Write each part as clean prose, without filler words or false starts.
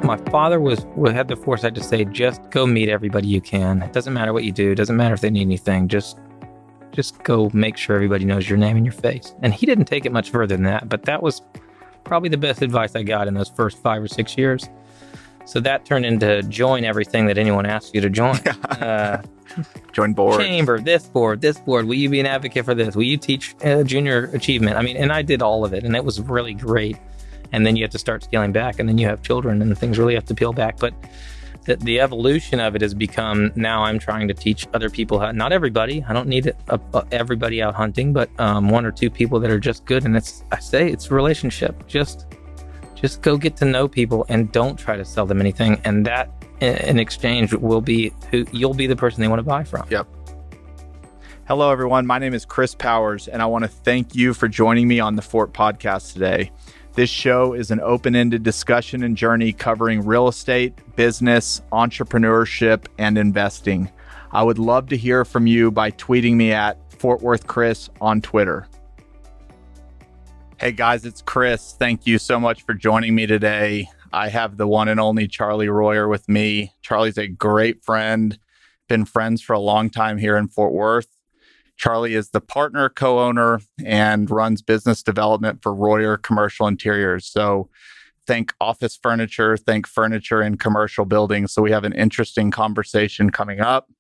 My father had the foresight to say, just go meet everybody you can. It doesn't matter what you do. It doesn't matter if they need anything. Just go make sure everybody knows your name and your face. And he didn't take it much further than that, but that was probably the best advice I got in those first 5 or 6 years. So that turned into join everything that anyone asks you to join. Join boards. Chamber, this board. Will you be an advocate for this? Will you teach junior achievement? I mean, and I did all of it, and it was really great. And then you have to start scaling back, and then you have children, and things really have to peel back. But the evolution of it has become, now I'm trying to teach other people how, not everybody, I don't need everybody out hunting, but 1 or 2 people that are just good. And it's a relationship. Just go get to know people and don't try to sell them anything. And that in exchange you'll be the person they want to buy from. Yep. Hello, everyone. My name is Chris Powers, and I want to thank you for joining me on the Fort Podcast today. This show is an open-ended discussion and journey covering real estate, business, entrepreneurship, and investing. I would love to hear from you by tweeting me at Fort Worth Chris on Twitter. Hey guys, it's Chris. Thank you so much for joining me today. I have the one and only Charlie Royer with me. Charlie's a great friend, been friends for a long time here in Fort Worth. Charlie is the partner, co-owner, and runs business development for Royer Commercial Interiors. So think office furniture, think furniture in commercial buildings. So we have an interesting conversation coming up.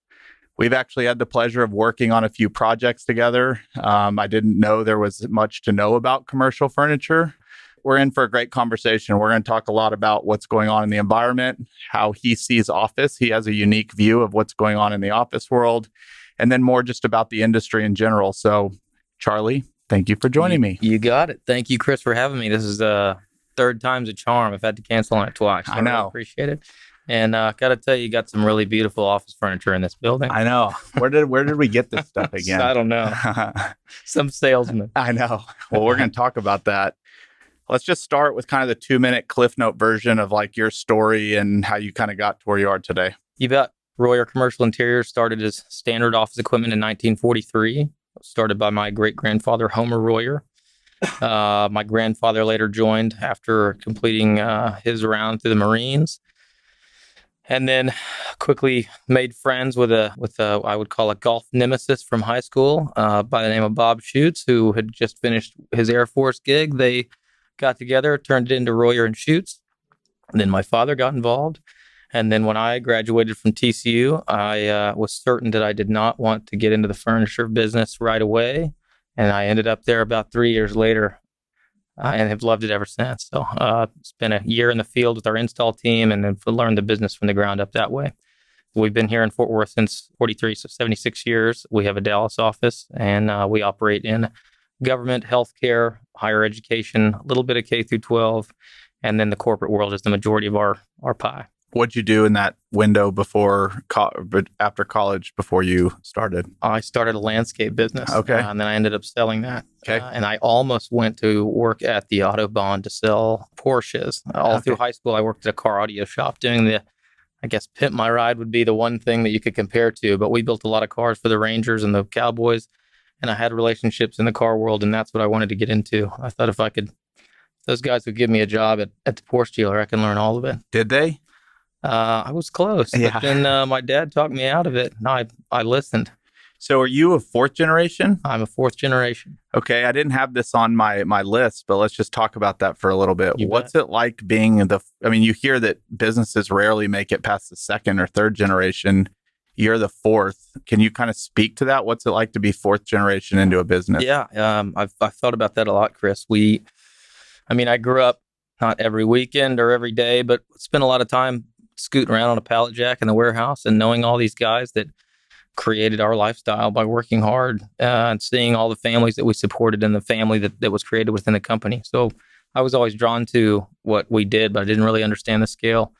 We've actually had the pleasure of working on a few projects together. I didn't know there was much to know about commercial furniture. We're in for a great conversation. We're going to talk a lot about what's going on in the environment, how he sees office. He has a unique view of what's going on in the office world, and then more just about the industry in general. So, Charlie, thank you for joining me. You got it. Thank you, Chris, for having me. This is the third time's a charm. I've had to cancel on it twice. So I know. Really appreciate it. And got to tell you got some really beautiful office furniture in this building. I know. Where did we get this stuff again? I don't know. Some salesman. I know. Well, we're going to talk about that. Let's just start with kind of the 2-minute Cliff Note version of like your story and how you kind of got to where you are today. You bet. Royer Commercial Interiors started as standard office equipment in 1943. Started by my great-grandfather, Homer Royer. My grandfather later joined after completing his round through the Marines. And then quickly made friends with a I would call a golf nemesis from high school by the name of Bob Schutz, who had just finished his Air Force gig. They got together, turned it into Royer and Schutz. And then my father got involved. And then when I graduated from TCU, I was certain that I did not want to get into the furniture business right away. And I ended up there about 3 years later and have loved it ever since. So spent a year in the field with our install team and then learned the business from the ground up that way. We've been here in Fort Worth since 43, so 76 years. We have a Dallas office, and we operate in government, healthcare, higher education, a little bit of K through 12, and then the corporate world is the majority of our pie. What'd you do in that window after college before you started? I started a landscape business. Okay. And then I ended up selling that. Okay. And I almost went to work at the Autobahn to sell Porsches. All through high school, I worked at a car audio shop doing I guess Pimp My Ride would be the one thing that you could compare to. But we built a lot of cars for the Rangers and the Cowboys. And I had relationships in the car world, and that's what I wanted to get into. I thought if those guys would give me a job at the Porsche dealer, I can learn all of it. Did they? I was close, Yeah. but then my dad talked me out of it, and I listened. So are you a fourth generation? I'm a fourth generation. Okay, I didn't have this on my list, but let's just talk about that for a little bit. What's it like being you hear that businesses rarely make it past the second or third generation. You're the fourth. Can you kind of speak to that? What's it like to be fourth generation into a business? Yeah, I've thought about that a lot, Chris. I grew up not every weekend or every day, but spent a lot of time scooting around on a pallet jack in the warehouse and knowing all these guys that created our lifestyle by working hard and seeing all the families that we supported and the family that was created within the company. So I was always drawn to what we did, but I didn't really understand the scale.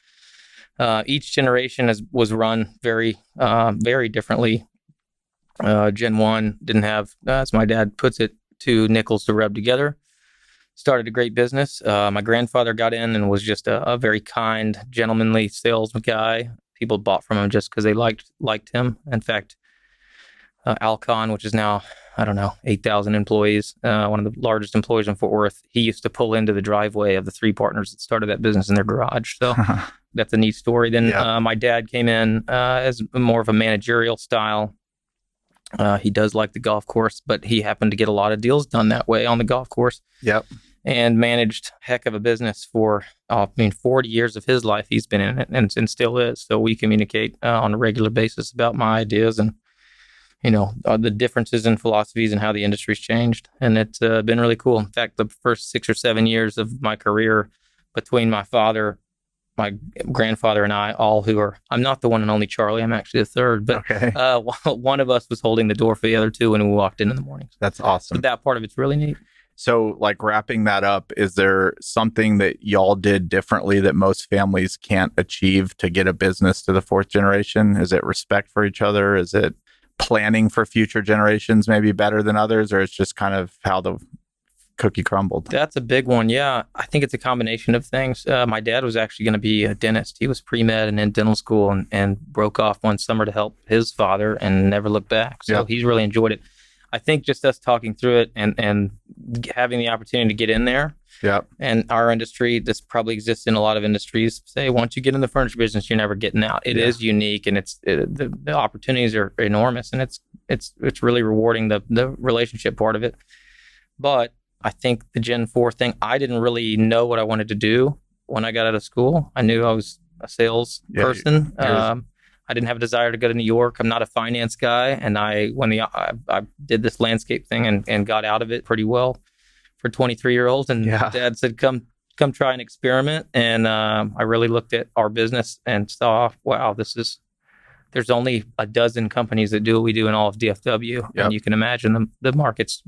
Each generation was run very, very differently. Gen 1 didn't have, as my dad puts it, 2 nickels to rub together. Started a great business. My grandfather got in and was just a very kind, gentlemanly sales guy. People bought from him just because they liked him. In fact, Alcon, which is now I don't know, 8,000 employees, one of the largest employers in Fort Worth. He used to pull into the driveway of the three partners that started that business in their garage. So that's a neat story. Then my dad came in as more of a managerial style. He does like the golf course, but he happened to get a lot of deals done that way on the golf course. Yep. And managed heck of a business for, 40 years of his life he's been in it and still is. So we communicate on a regular basis about my ideas and, the differences in philosophies and how the industry's changed. And it's been really cool. In fact, the first 6 or 7 years of my career between my father, my grandfather, and I, I'm not the one and only Charlie, I'm actually the third, but one of us was holding the door for the other two when we walked in the mornings. That's awesome. So that part of it's really neat. So, like, wrapping that up, is there something that y'all did differently that most families can't achieve to get a business to the fourth generation? Is it respect for each other? Is it planning for future generations maybe better than others? Or it's just kind of how the cookie crumbled? That's a big one. Yeah. I think it's a combination of things. My dad was actually going to be a dentist. He was pre-med and in dental school and broke off one summer to help his father and never looked back. So he's really enjoyed it. I think just us talking through it and having the opportunity to get in there. And our industry, this probably exists in a lot of industries. Say, once you get in the furniture business, you're never getting out. It is unique, and the opportunities are enormous, and it's really rewarding, the relationship part of it. But I think the Gen 4 thing, I didn't really know what I wanted to do when I got out of school. I knew I was a sales person. I didn't have a desire to go to New York. I'm not a finance guy. And I did this landscape thing and got out of it pretty well for 23-year-olds. And Dad said, come try and experiment. And I really looked at our business and saw, wow, there's only a dozen companies that do what we do in all of DFW. And you can imagine the market's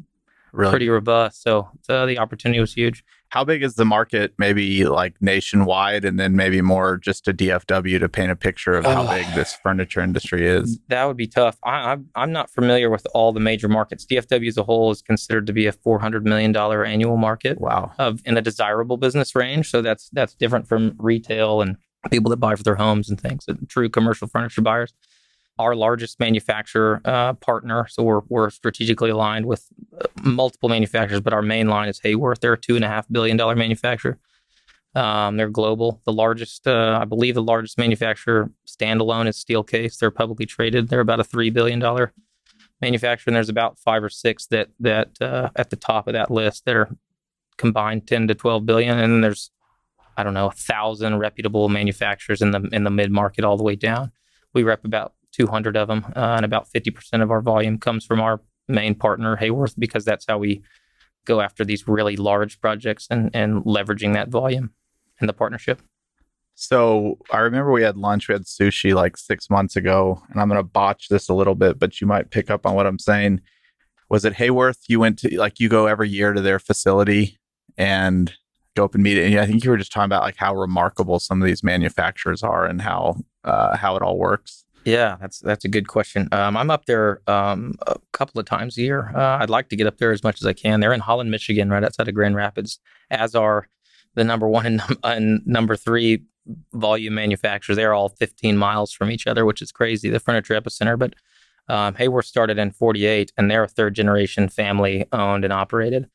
pretty robust. So the opportunity was huge. How big is the market, maybe like nationwide, and then maybe more just to DFW to paint a picture of how big this furniture industry is? That would be tough. I'm not familiar with all the major markets. DFW as a whole is considered to be a $400 million annual market. Wow. In a desirable business range. So that's different from retail and people that buy for their homes and things, true commercial furniture buyers. Our largest manufacturer partner, so we're strategically aligned with multiple manufacturers, but our main line is Haworth. They're a $2.5 billion manufacturer. They're global. The largest, I believe, the largest manufacturer standalone is Steelcase. They're publicly traded. They're about a $3 billion manufacturer, and there's about 5 or 6 that at the top of that list that are combined 10 to 12 billion, and then there's 1,000 reputable manufacturers in the mid market all the way down. We rep about 200 of them, and about 50% of our volume comes from our main partner, Haworth, because that's how we go after these really large projects and leveraging that volume and the partnership. So I remember we had lunch, we had sushi like 6 months ago, and I'm going to botch this a little bit, but you might pick up on what I'm saying. Was it Haworth? You went to, like, you go every year to their facility and go up and meet it. And I think you were just talking about like how remarkable some of these manufacturers are and how it all works. Yeah, that's a good question. I'm up there a couple of times a year. I'd like to get up there as much as I can. They're in Holland, Michigan, right outside of Grand Rapids, as are the number 1 and number 3 volume manufacturers. They're all 15 miles from each other, which is crazy, the furniture epicenter. But Haworth started in 48, and they're a third-generation family owned and operated,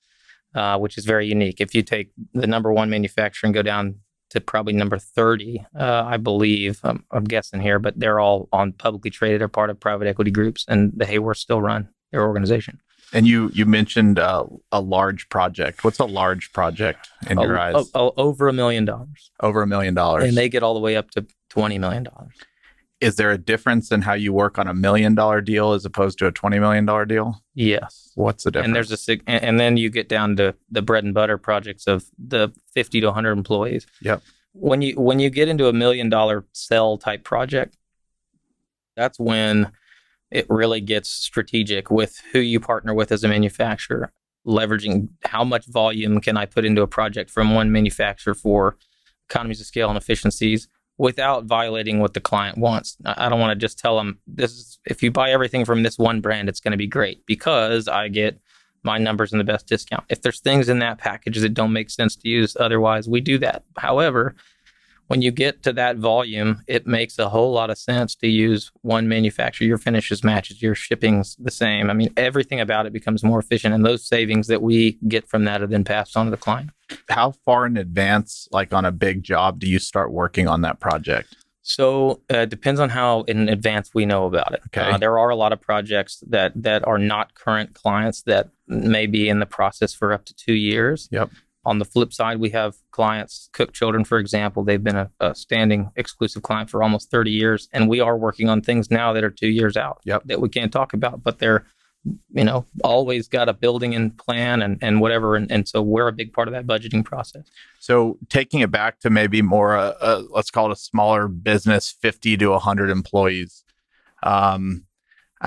which is very unique. If you take the number 1 manufacturer and go down to probably number 30, I believe, I'm guessing here, but they're all on publicly traded or part of private equity groups, and the Haworth still run their organization. And you mentioned a large project. What's a large project in your eyes? Over $1 million. Over $1 million. And they get all the way up to $20 million. Is there a difference in how you work on $1 million deal as opposed to a $20 million deal? Yes. What's the difference? And then you get down to the bread and butter projects of the 50 to 100 employees. Yep. When you get into $1 million sell type project, that's when it really gets strategic with who you partner with as a manufacturer, leveraging how much volume can I put into a project from one manufacturer for economies of scale and efficiencies, without violating what the client wants. I don't want to just tell them, if you buy everything from this one brand, it's going to be great because I get my numbers and the best discount. If there's things in that package that don't make sense to use otherwise, we do that. However, when you get to that volume, it makes a whole lot of sense to use one manufacturer. Your finishes matches, your shipping's the same. I mean, everything about it becomes more efficient, and those savings that we get from that are then passed on to the client. How far in advance, like on a big job, do you start working on that project? So it depends on how in advance we know about it. Okay. There are a lot of projects that are not current clients that may be in the process for up to 2 years. Yep. On the flip side, we have clients, Cook Children, for example. They've been a standing exclusive client for almost 30 years. And we are working on things now that are 2 years out that we can't talk about. But they're, always got a building and plan and whatever. And so we're a big part of that budgeting process. So taking it back to maybe more, let's call it a smaller business, 50 to 100 employees. I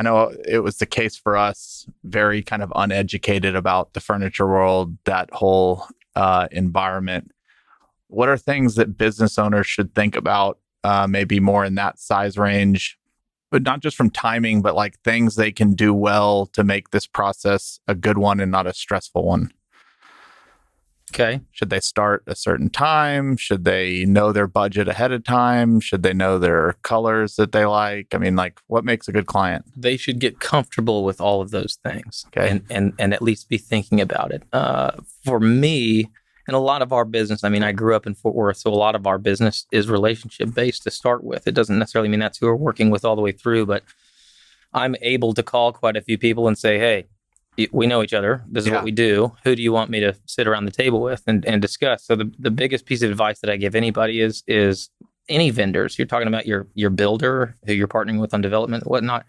know it was the case for us, very kind of uneducated about the furniture world, that whole environment. What are things that business owners should think about, maybe more in that size range, but not just from timing, but like things they can do well to make this process a good one and not a stressful one? Okay. Should they start a certain time? Should they know their budget ahead of time? Should they know their colors that they like? I mean, like, what makes a good client? They should get comfortable with all of those things, okay, and at least be thinking about it. For me, and a lot of our business, I mean, I grew up in Fort Worth, so a lot of our business is relationship based to start with. It doesn't necessarily mean that's who we're working with all the way through, but I'm able to call quite a few people and say, hey, we know each other. This is what we do. Who do you want me to sit around the table with and discuss? So the biggest piece of advice that I give anybody is any vendors. You're talking about your builder, who you're partnering with on development and whatnot.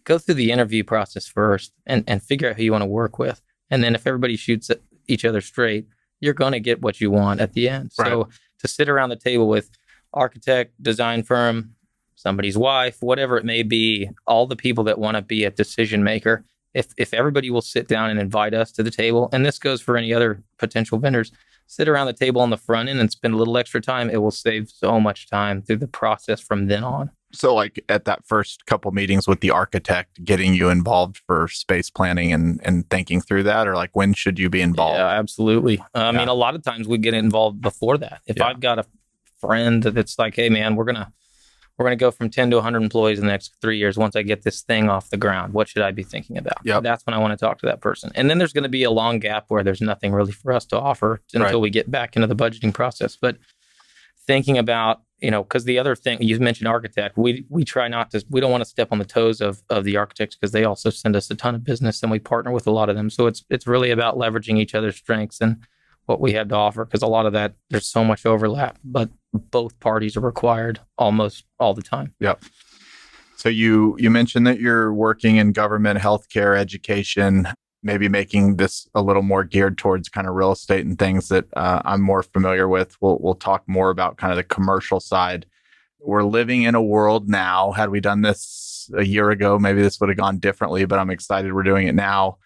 Go through the interview process first and figure out who you want to work with. And then if everybody shoots at each other straight, you're going to get what you want at the end. Right. So to sit around the table with architect, design firm, somebody's wife, whatever it may be, all the people that want to be a decision maker, if everybody will sit down and invite us to the table, and this goes for any other potential vendors, sit around the table on the front end and spend a little extra time, it will save so much time through the process from then on. So like at that first couple meetings with the architect, getting you involved for space planning and thinking through that, or like when should you be involved? Yeah, absolutely. I mean, a lot of times we get involved before that. If I've got a friend that's like, hey man, we're gonna go from 10 to 100 employees in the next 3 years. Once I get this thing off the ground, what should I be thinking about? Yep. That's when I want to talk to that person. And then there's going to be a long gap where there's nothing really for us to offer until we get back into the budgeting process. But thinking about, because the other thing, you mentioned architect, we try not to, we don't want to step on the toes of the architects because they also send us a ton of business and we partner with a lot of them. So it's really about leveraging each other's strengths and what we have to offer, because a lot of that, there's so much overlap, but both parties are required almost all the time. Yep. So you mentioned that you're working in government, healthcare, education, maybe making this a little more geared towards kind of real estate and things that I'm more familiar with. We'll talk more about kind of the commercial side. We're living in a world now. Had we done this a year ago, maybe this would have gone differently, but I'm excited we're doing it now,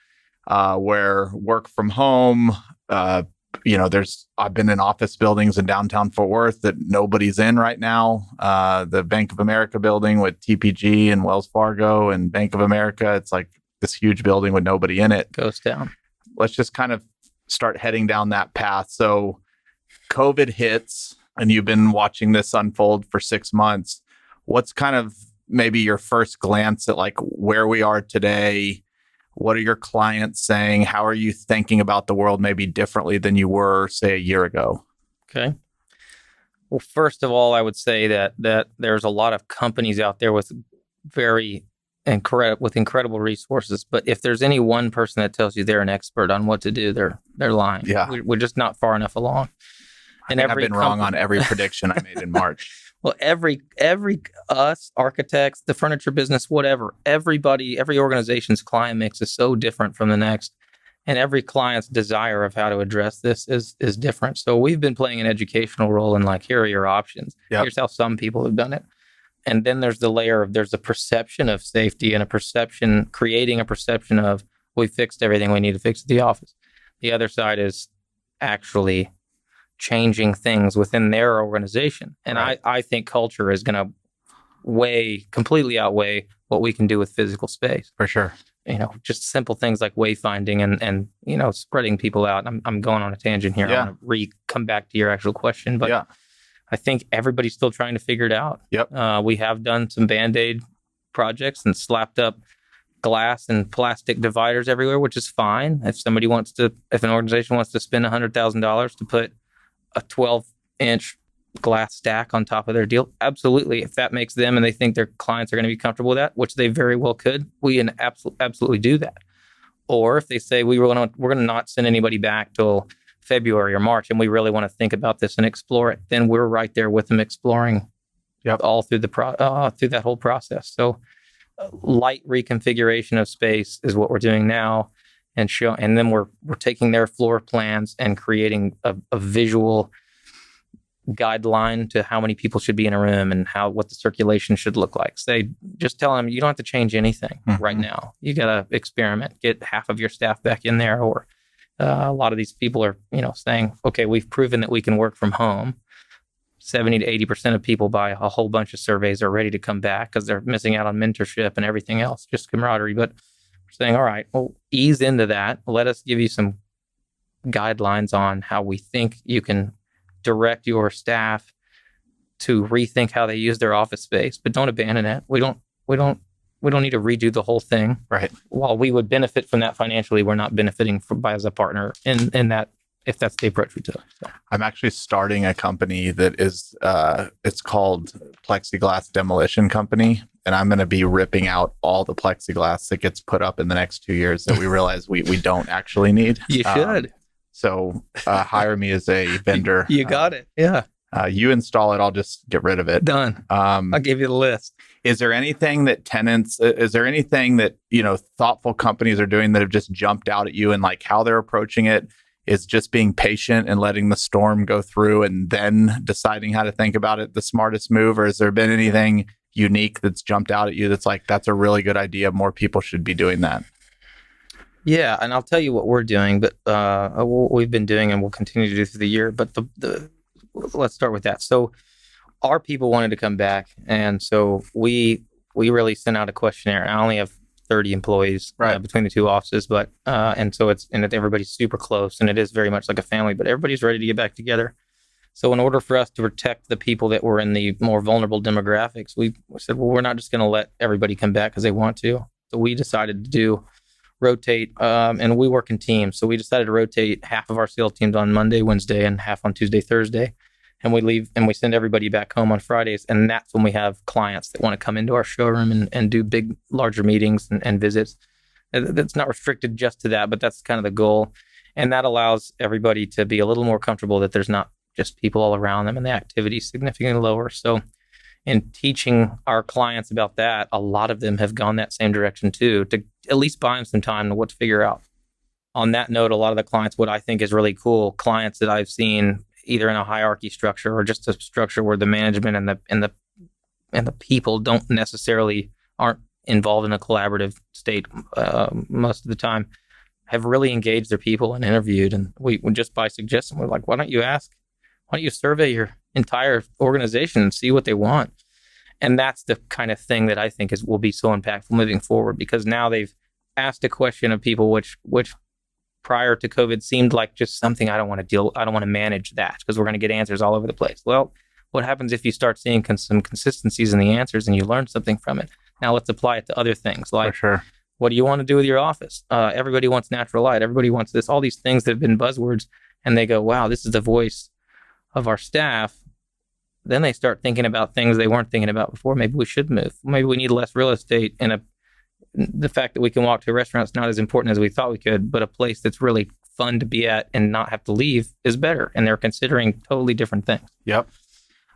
where work from home, I've been in office buildings in downtown Fort Worth that nobody's in right now. The Bank of America building with TPG and Wells Fargo and Bank of America. It's like this huge building with nobody in it. Ghost town. Let's just kind of start heading down that path. So COVID hits and you've been watching this unfold for 6 months. What's kind of maybe your first glance at like where we are today? What are your clients saying? How are you thinking about the world maybe differently than you were, say, a year ago? Okay. Well, first of all, I would say that there's a lot of companies out there with incredible resources. But if there's any one person that tells you they're an expert on what to do, they're lying. Yeah. We're just not far enough along. And I've been wrong on every prediction I made in March. Well, every us architects, the furniture business, whatever, every organization's client mix is so different from the next, and every client's desire of how to address this is different. So we've been playing an educational role in like, here are your options. Yep. Here's how some people have done it, and then there's the layer of there's a perception of safety and creating a perception of we fixed everything we need to fix at the office. The other side is actually changing things within their organization. And right. I think culture is going to completely outweigh what we can do with physical space. For sure. Just simple things like wayfinding and spreading people out. I'm going on a tangent here. Yeah. I want to come back to your actual question. But I think everybody's still trying to figure it out. Yep. We have done some Band-Aid projects and slapped up glass and plastic dividers everywhere, which is fine. If an organization wants to spend $100,000 to put a 12-inch glass stack on top of their deal, absolutely. If that makes them and they think their clients are going to be comfortable with that, which they very well could, we can absolutely do that. Or if they say we're going to not send anybody back till February or March, and we really want to think about this and explore it, then we're right there with them exploring all through through that whole process. So light reconfiguration of space is what we're doing now, and then we're taking their floor plans and creating a visual guideline to how many people should be in a room and what the circulation should look like. Just tell them you don't have to change anything right now. You got to experiment, get half of your staff back in there. Or a lot of these people are, saying, okay, we've proven that we can work from home. 70 to 80% of people by a whole bunch of surveys are ready to come back because they're missing out on mentorship and everything else, just camaraderie. But we're saying, all right, well, ease into that. Let us give you some guidelines on how we think you can direct your staff to rethink how they use their office space, but don't abandon it. We don't need to redo the whole thing. Right. While we would benefit from that financially, we're not benefiting as a partner in that, if that's the approach we took. So. I'm actually starting a company that is, it's called Plexiglass Demolition Company. And I'm going to be ripping out all the plexiglass that gets put up in the next 2 years that we realize we don't actually need. You should. So hire me as a vendor. You got it. Yeah. You install it. I'll just get rid of it. Done. I'll give you the list. Is there anything that thoughtful companies are doing that have just jumped out at you and like how they're approaching it is just being patient and letting the storm go through and then deciding how to think about it, the smartest move? Or has there been anything unique that's jumped out at you that's like, that's a really good idea. More people should be doing that? Yeah, and I'll tell you what we're doing, but what we've been doing and we'll continue to do through the year. But let's start with that. So our people wanted to come back, and so we really sent out a questionnaire. I only have 30 employees between the two offices, but and everybody's super close, and it is very much like a family. But everybody's ready to get back together. So in order for us to protect the people that were in the more vulnerable demographics, we said, well, we're not just going to let everybody come back because they want to. So we decided to rotate, and we work in teams. So we decided to rotate half of our sales teams on Monday, Wednesday, and half on Tuesday, Thursday. And we leave and we send everybody back home on Fridays. And that's when we have clients that want to come into our showroom and do big, larger meetings and visits. That's not restricted just to that, but that's kind of the goal. And that allows everybody to be a little more comfortable that there's not just people all around them and the activity is significantly lower. So in teaching our clients about that, a lot of them have gone that same direction too, to at least buy them some time to what to figure out. On that note, a lot of the clients, what I think is really cool, clients that I've seen either in a hierarchy structure or just a structure where the management and the people aren't involved in a collaborative state most of the time, have really engaged their people and interviewed. And we just by suggestion, we're like, why don't you survey your entire organization and see what they want? And that's the kind of thing that I think will be so impactful moving forward, because now they've asked a question of people which prior to COVID seemed like just something I don't want to manage that because we're going to get answers all over the place. Well, what happens if you start seeing some consistencies in the answers and you learn something from it? Now let's apply it to other things like, what do you want to do with your office? Everybody wants natural light. Everybody wants this, all these things that have been buzzwords, and they go, wow, this is the voice of our staff. Then they start thinking about things they weren't thinking about before. Maybe we should move. Maybe we need less real estate, and the fact that we can walk to a restaurant is not as important as we thought we could, but a place that's really fun to be at and not have to leave is better. And they're considering totally different things. Yep.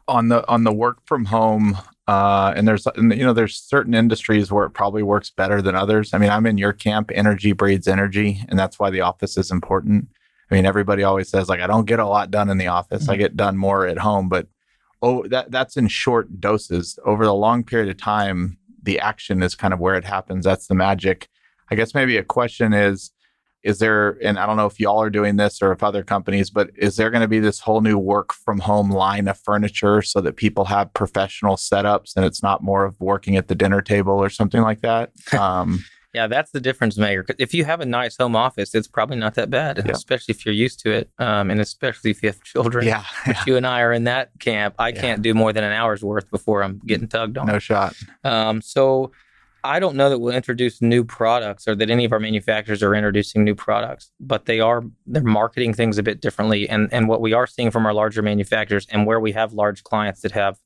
On the work from home, and there's certain industries where it probably works better than others. I mean, I'm in your camp. Energy breeds energy, and that's why the office is important. I mean, everybody always says like, I don't get a lot done in the office. Mm-hmm. I get done more at home, but that's in short doses. Over the long period of time, the action is kind of where it happens. That's the magic. I guess maybe a question is there, and I don't know if y'all are doing this or if other companies, but is there going to be this whole new work from home line of furniture so that people have professional setups and it's not more of working at the dinner table or something like that? Yeah, that's the difference maker. 'Cause if you have a nice home office, it's probably not that bad, Yeah. especially if you're used to it, and especially if you have children. Yeah. Which you and I are in that camp. I Yeah. can't do more than an hour's worth before I'm getting tugged on. No shot. So I don't know that we'll introduce new products or that any of our manufacturers are introducing new products, but they're marketing things a bit differently. And what we are seeing from our larger manufacturers and where we have large clients that have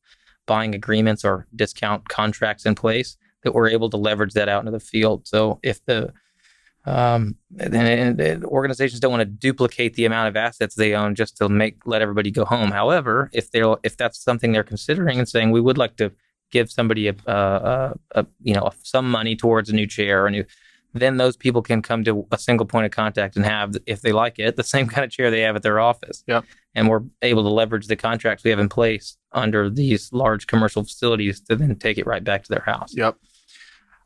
buying agreements or discount contracts in place, that we're able to leverage that out into the field. So if the organizations don't want to duplicate the amount of assets they own just to let everybody go home. However, if that's something they're considering and saying we would like to give somebody some money towards a new chair then those people can come to a single point of contact and have, if they like it, the same kind of chair they have at their office. Yep. And we're able to leverage the contracts we have in place under these large commercial facilities to then take it right back to their house. Yep.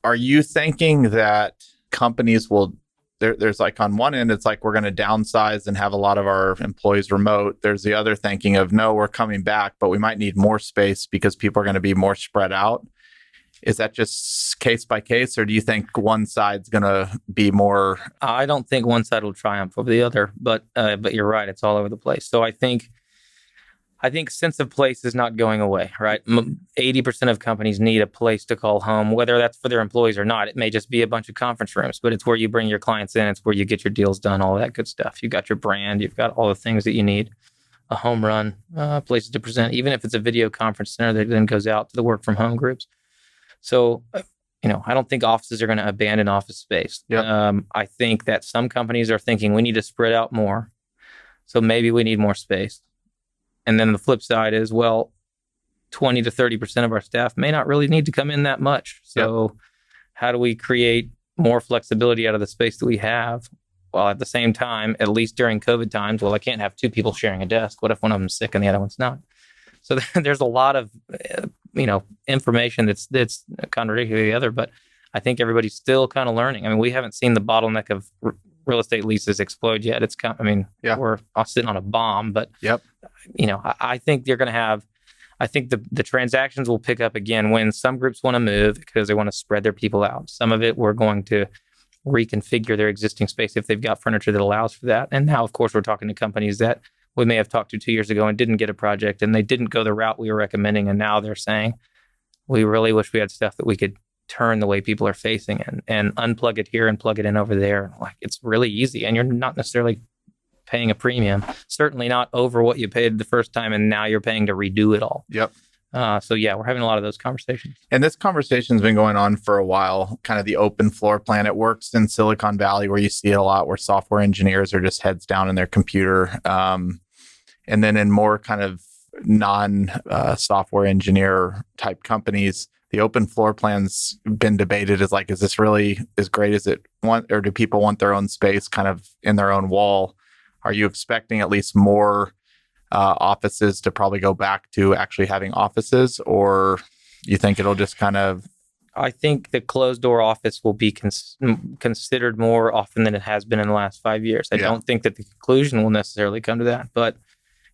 Are you thinking that companies will, there's like on one end, it's like we're going to downsize and have a lot of our employees remote. There's the other thinking of, no, we're coming back, but we might need more space because people are going to be more spread out. Is that just case by case, or do you think one side's going to be more? I don't think one side will triumph over the other, but you're right. It's all over the place. So I think sense of place is not going away, right? 80% of companies need a place to call home, whether that's for their employees or not. It may just be a bunch of conference rooms, but it's where you bring your clients in. It's where you get your deals done, all that good stuff. You've got your brand. You've got all the things that you need. A home run, places to present, even if it's a video conference center that then goes out to the work from home groups. So, I don't think offices are going to abandon office space. Yep. I think that some companies are thinking we need to spread out more. So maybe we need more space. And then the flip side is, 20 to 30% of our staff may not really need to come in that much. So How do we create more flexibility out of the space that we have? While at the same time, at least during COVID times, I can't have two people sharing a desk. What if one of them's sick and the other one's not? So there's a lot of, information that's contradictory to the other, but I think everybody's still kind of learning. I mean, we haven't seen the bottleneck of real estate leases explode yet. It's we're all sitting on a bomb, but I think they're going to have, I think the transactions will pick up again when some groups want to move because they want to spread their people out. Some of it, we're going to reconfigure their existing space if they've got furniture that allows for that. And now, of course, we're talking to companies that we may have talked to 2 years ago and didn't get a project and they didn't go the route we were recommending. And now they're saying, we really wish we had stuff that we could turn the way people are facing and unplug it here and plug it in over there. Like, it's really easy. And you're not necessarily paying a premium, certainly not over what you paid the first time. And now you're paying to redo it all. Yep. We're having a lot of those conversations. And this conversation's been going on for a while, kind of the open floor plan. It works in Silicon Valley where you see it a lot, where software engineers are just heads down in their computer. And then in more kind of non-software engineer type companies, the open floor plan's been debated as like, is this really as great as it want, or do people want their own space kind of in their own wall? Are you expecting at least more offices to probably go back to actually having offices, or you think it'll just kind of? I think the closed door office will be considered more often than it has been in the last 5 years. I don't think that the conclusion will necessarily come to that, but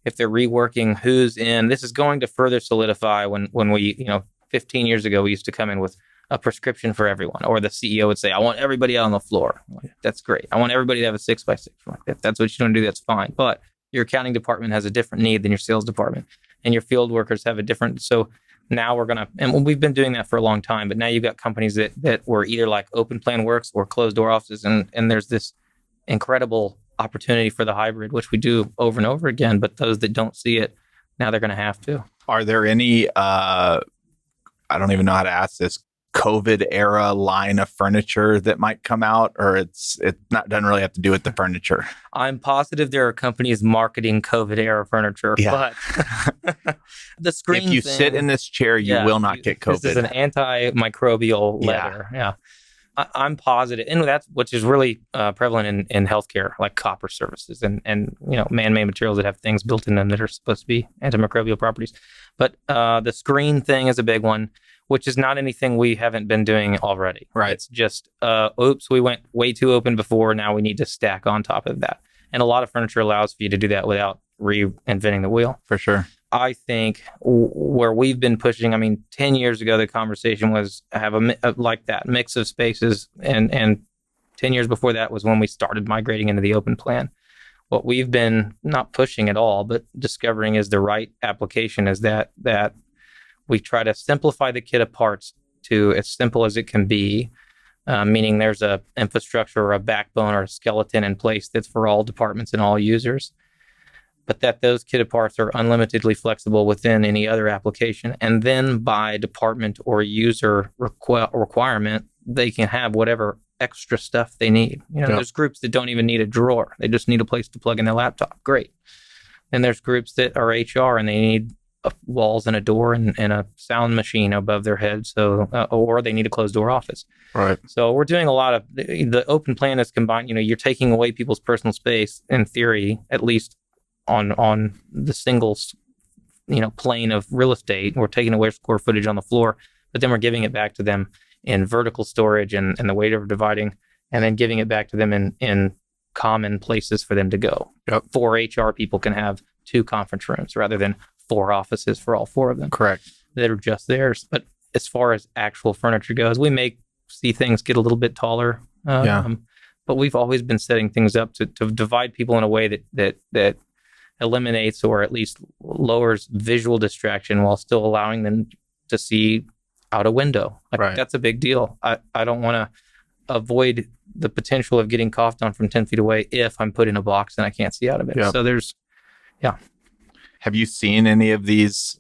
if they're reworking who's in, this is going to further solidify when we, 15 years ago, we used to come in with a prescription for everyone, or the CEO would say, I want everybody out on the floor. That's great. I want everybody to have a 6x6. If that's what you don't do, that's fine. But your accounting department has a different need than your sales department, and your field workers have a different. So now and we've been doing that for a long time, but now you've got companies that were either like open plan works or closed door offices. And there's this incredible opportunity for the hybrid, which we do over and over again. But those that don't see it, now they're going to have to. Are there any, I don't even know how to ask this, COVID era line of furniture that might come out, or doesn't really have to do with the furniture? I'm positive there are companies marketing COVID era furniture, but the screen. If you sit in this chair, you will not get COVID. This is an antimicrobial leather. Yeah. I'm positive, and that's which is really prevalent in healthcare, like copper services and man-made materials that have things built in them that are supposed to be antimicrobial properties. But the screen thing is a big one, which is not anything we haven't been doing already. Right. It's just, we went way too open before. Now we need to stack on top of that. And a lot of furniture allows for you to do that without reinventing the wheel. For sure. I think where we've been pushing, I mean, 10 years ago, the conversation was have like that mix of spaces. And 10 years before that was when we started migrating into the open plan. What we've been not pushing at all, but discovering is the right application is that we try to simplify the kit of parts to as simple as it can be, meaning there's a infrastructure or a backbone or a skeleton in place that's for all departments and all users, but that those kit of parts are unlimitedly flexible within any other application. And then by department or user requirement, they can have whatever extra stuff they need. There's groups that don't even need a drawer. They just need a place to plug in their laptop. Great. And there's groups that are HR and they need walls and a door and a sound machine above their head. So, or they need a closed door office. Right. So we're doing a lot of the open plan is combined. You're taking away people's personal space in theory, at least on the singles, plane of real estate. We're taking away square footage on the floor, but then we're giving it back to them in vertical storage and the way of dividing, and then giving it back to them in common places for them to go. Yep. 4 HR people can have 2 conference rooms rather than 4 offices for all 4 of them. Correct. That are just theirs. But as far as actual furniture goes, we may see things get a little bit taller. But we've always been setting things up to divide people in a way that eliminates or at least lowers visual distraction while still allowing them to see out a window. Right. That's a big deal. I don't want to avoid the potential of getting coughed on from 10 feet away if I'm put in a box and I can't see out of it. Yep. So Have you seen any of these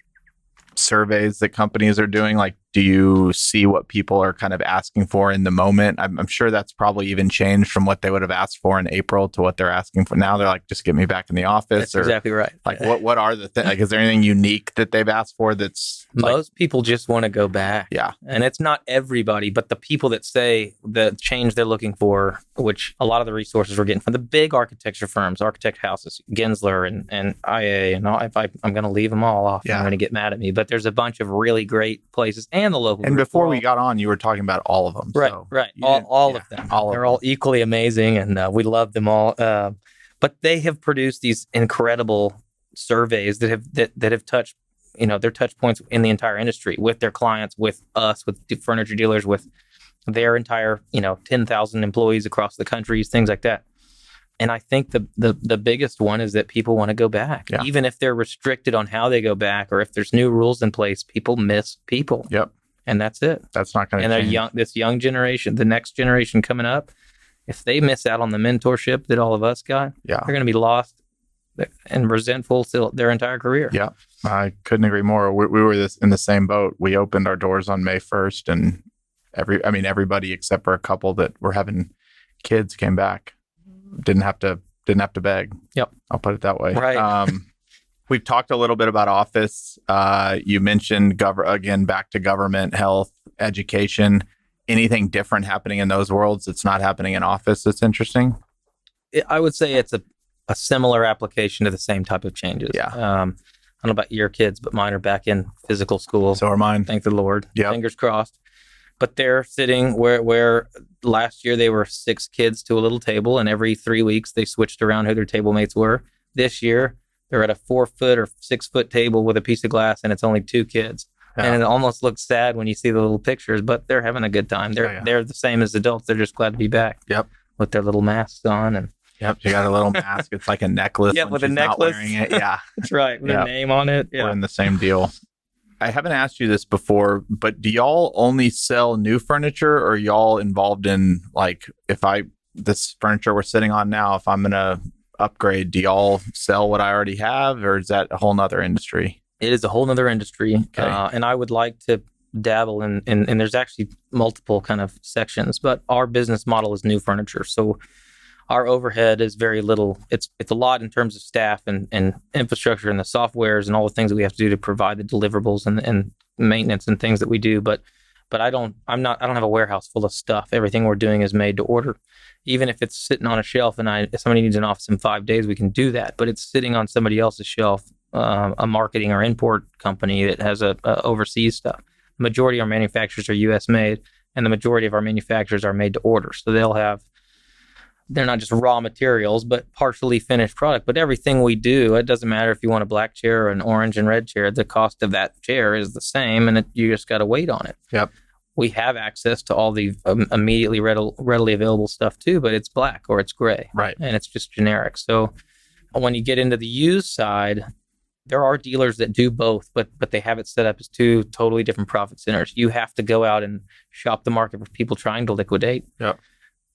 surveys that companies are doing? Like, do you see what people are kind of asking for in the moment? I'm sure that's probably even changed from what they would have asked for in April to what they're asking for now. They're like, just get me back in the office. That's exactly right. Like, what are the things? Like, is there anything unique that they've asked for that's most people just want to go back? Yeah. And it's not everybody, but the people that say the change they're looking for, which a lot of the resources we're getting from the big architecture firms, Architect Houses, Gensler and IA, and all, I'm going to leave them all off. Yeah. I'm going to get mad at me. But there's a bunch of really great places and the local. And before we got on, you were talking about all of them. Right, so right. All of them. They're all equally amazing, and we love them all. But they have produced these incredible surveys that have touched, their touch points in the entire industry with their clients, with us, with furniture dealers, with their entire, 10,000 employees across the country, things like that. And I think the biggest one is that people want to go back. Yeah. Even if they're restricted on how they go back or if there's new rules in place, people miss people. Yep. And that's it. That's not going to change. And this young generation, the next generation coming up, if they miss out on the mentorship that all of us got, they're going to be lost and resentful their entire career. Yeah, I couldn't agree more. We were in the same boat. We opened our doors on May 1st, and everybody except for a couple that were having kids came back. Didn't have to beg. Yep, I'll put it that way. Right. We've talked a little bit about office. You mentioned back to government, health, education. Anything different happening in those worlds that's not happening in office that's interesting? I would say it's a similar application to the same type of changes. Yeah. I don't know about your kids, but mine are back in physical school. So are mine. Thank the Lord. Yep. Fingers crossed. But they're sitting where last year they were 6 kids to a little table, and every 3 weeks they switched around who their table mates were. This year, they're at a 4-foot or 6-foot table with a piece of glass, and it's only 2 kids. Yeah. And it almost looks sad when you see the little pictures, but they're having a good time. They're the same as adults. They're just glad to be back. Yep. With their little masks on. And yep, you got a little mask. It's like a necklace. Yeah, with a necklace. Not wearing it. Yeah. That's right. With a name on it. Yeah. We're in the same deal. I haven't asked you this before, but do y'all only sell new furniture, or y'all involved in, like, this furniture we're sitting on now, if I'm going to upgrade, do y'all sell what I already have, or is that a whole nother industry? It is a whole nother industry. Okay. And I would like to dabble in there's actually multiple kind of sections, but our business model is new furniture. So our overhead is very little. It's a lot in terms of staff and infrastructure and the softwares and all the things that we have to do to provide the deliverables and maintenance and things that we do. But I don't have a warehouse full of stuff. Everything we're doing is made to order. Even if it's sitting on a shelf and if somebody needs an office in 5 days, we can do that. But it's sitting on somebody else's shelf, a marketing or import company that has a overseas stuff. The majority of our manufacturers are U.S. made, and the majority of our manufacturers are made to order. So they'll have they're not just raw materials, but partially finished product. But everything we do, it doesn't matter if you want a black chair or an orange and red chair, the cost of that chair is the same, and you just got to wait on it. Yep. We have access to all the immediately readily available stuff too, but it's black or it's gray. Right. And it's just generic. So when you get into the used side, there are dealers that do both, but they have it set up as two totally different profit centers. You have to go out and shop the market for people trying to liquidate. Yep.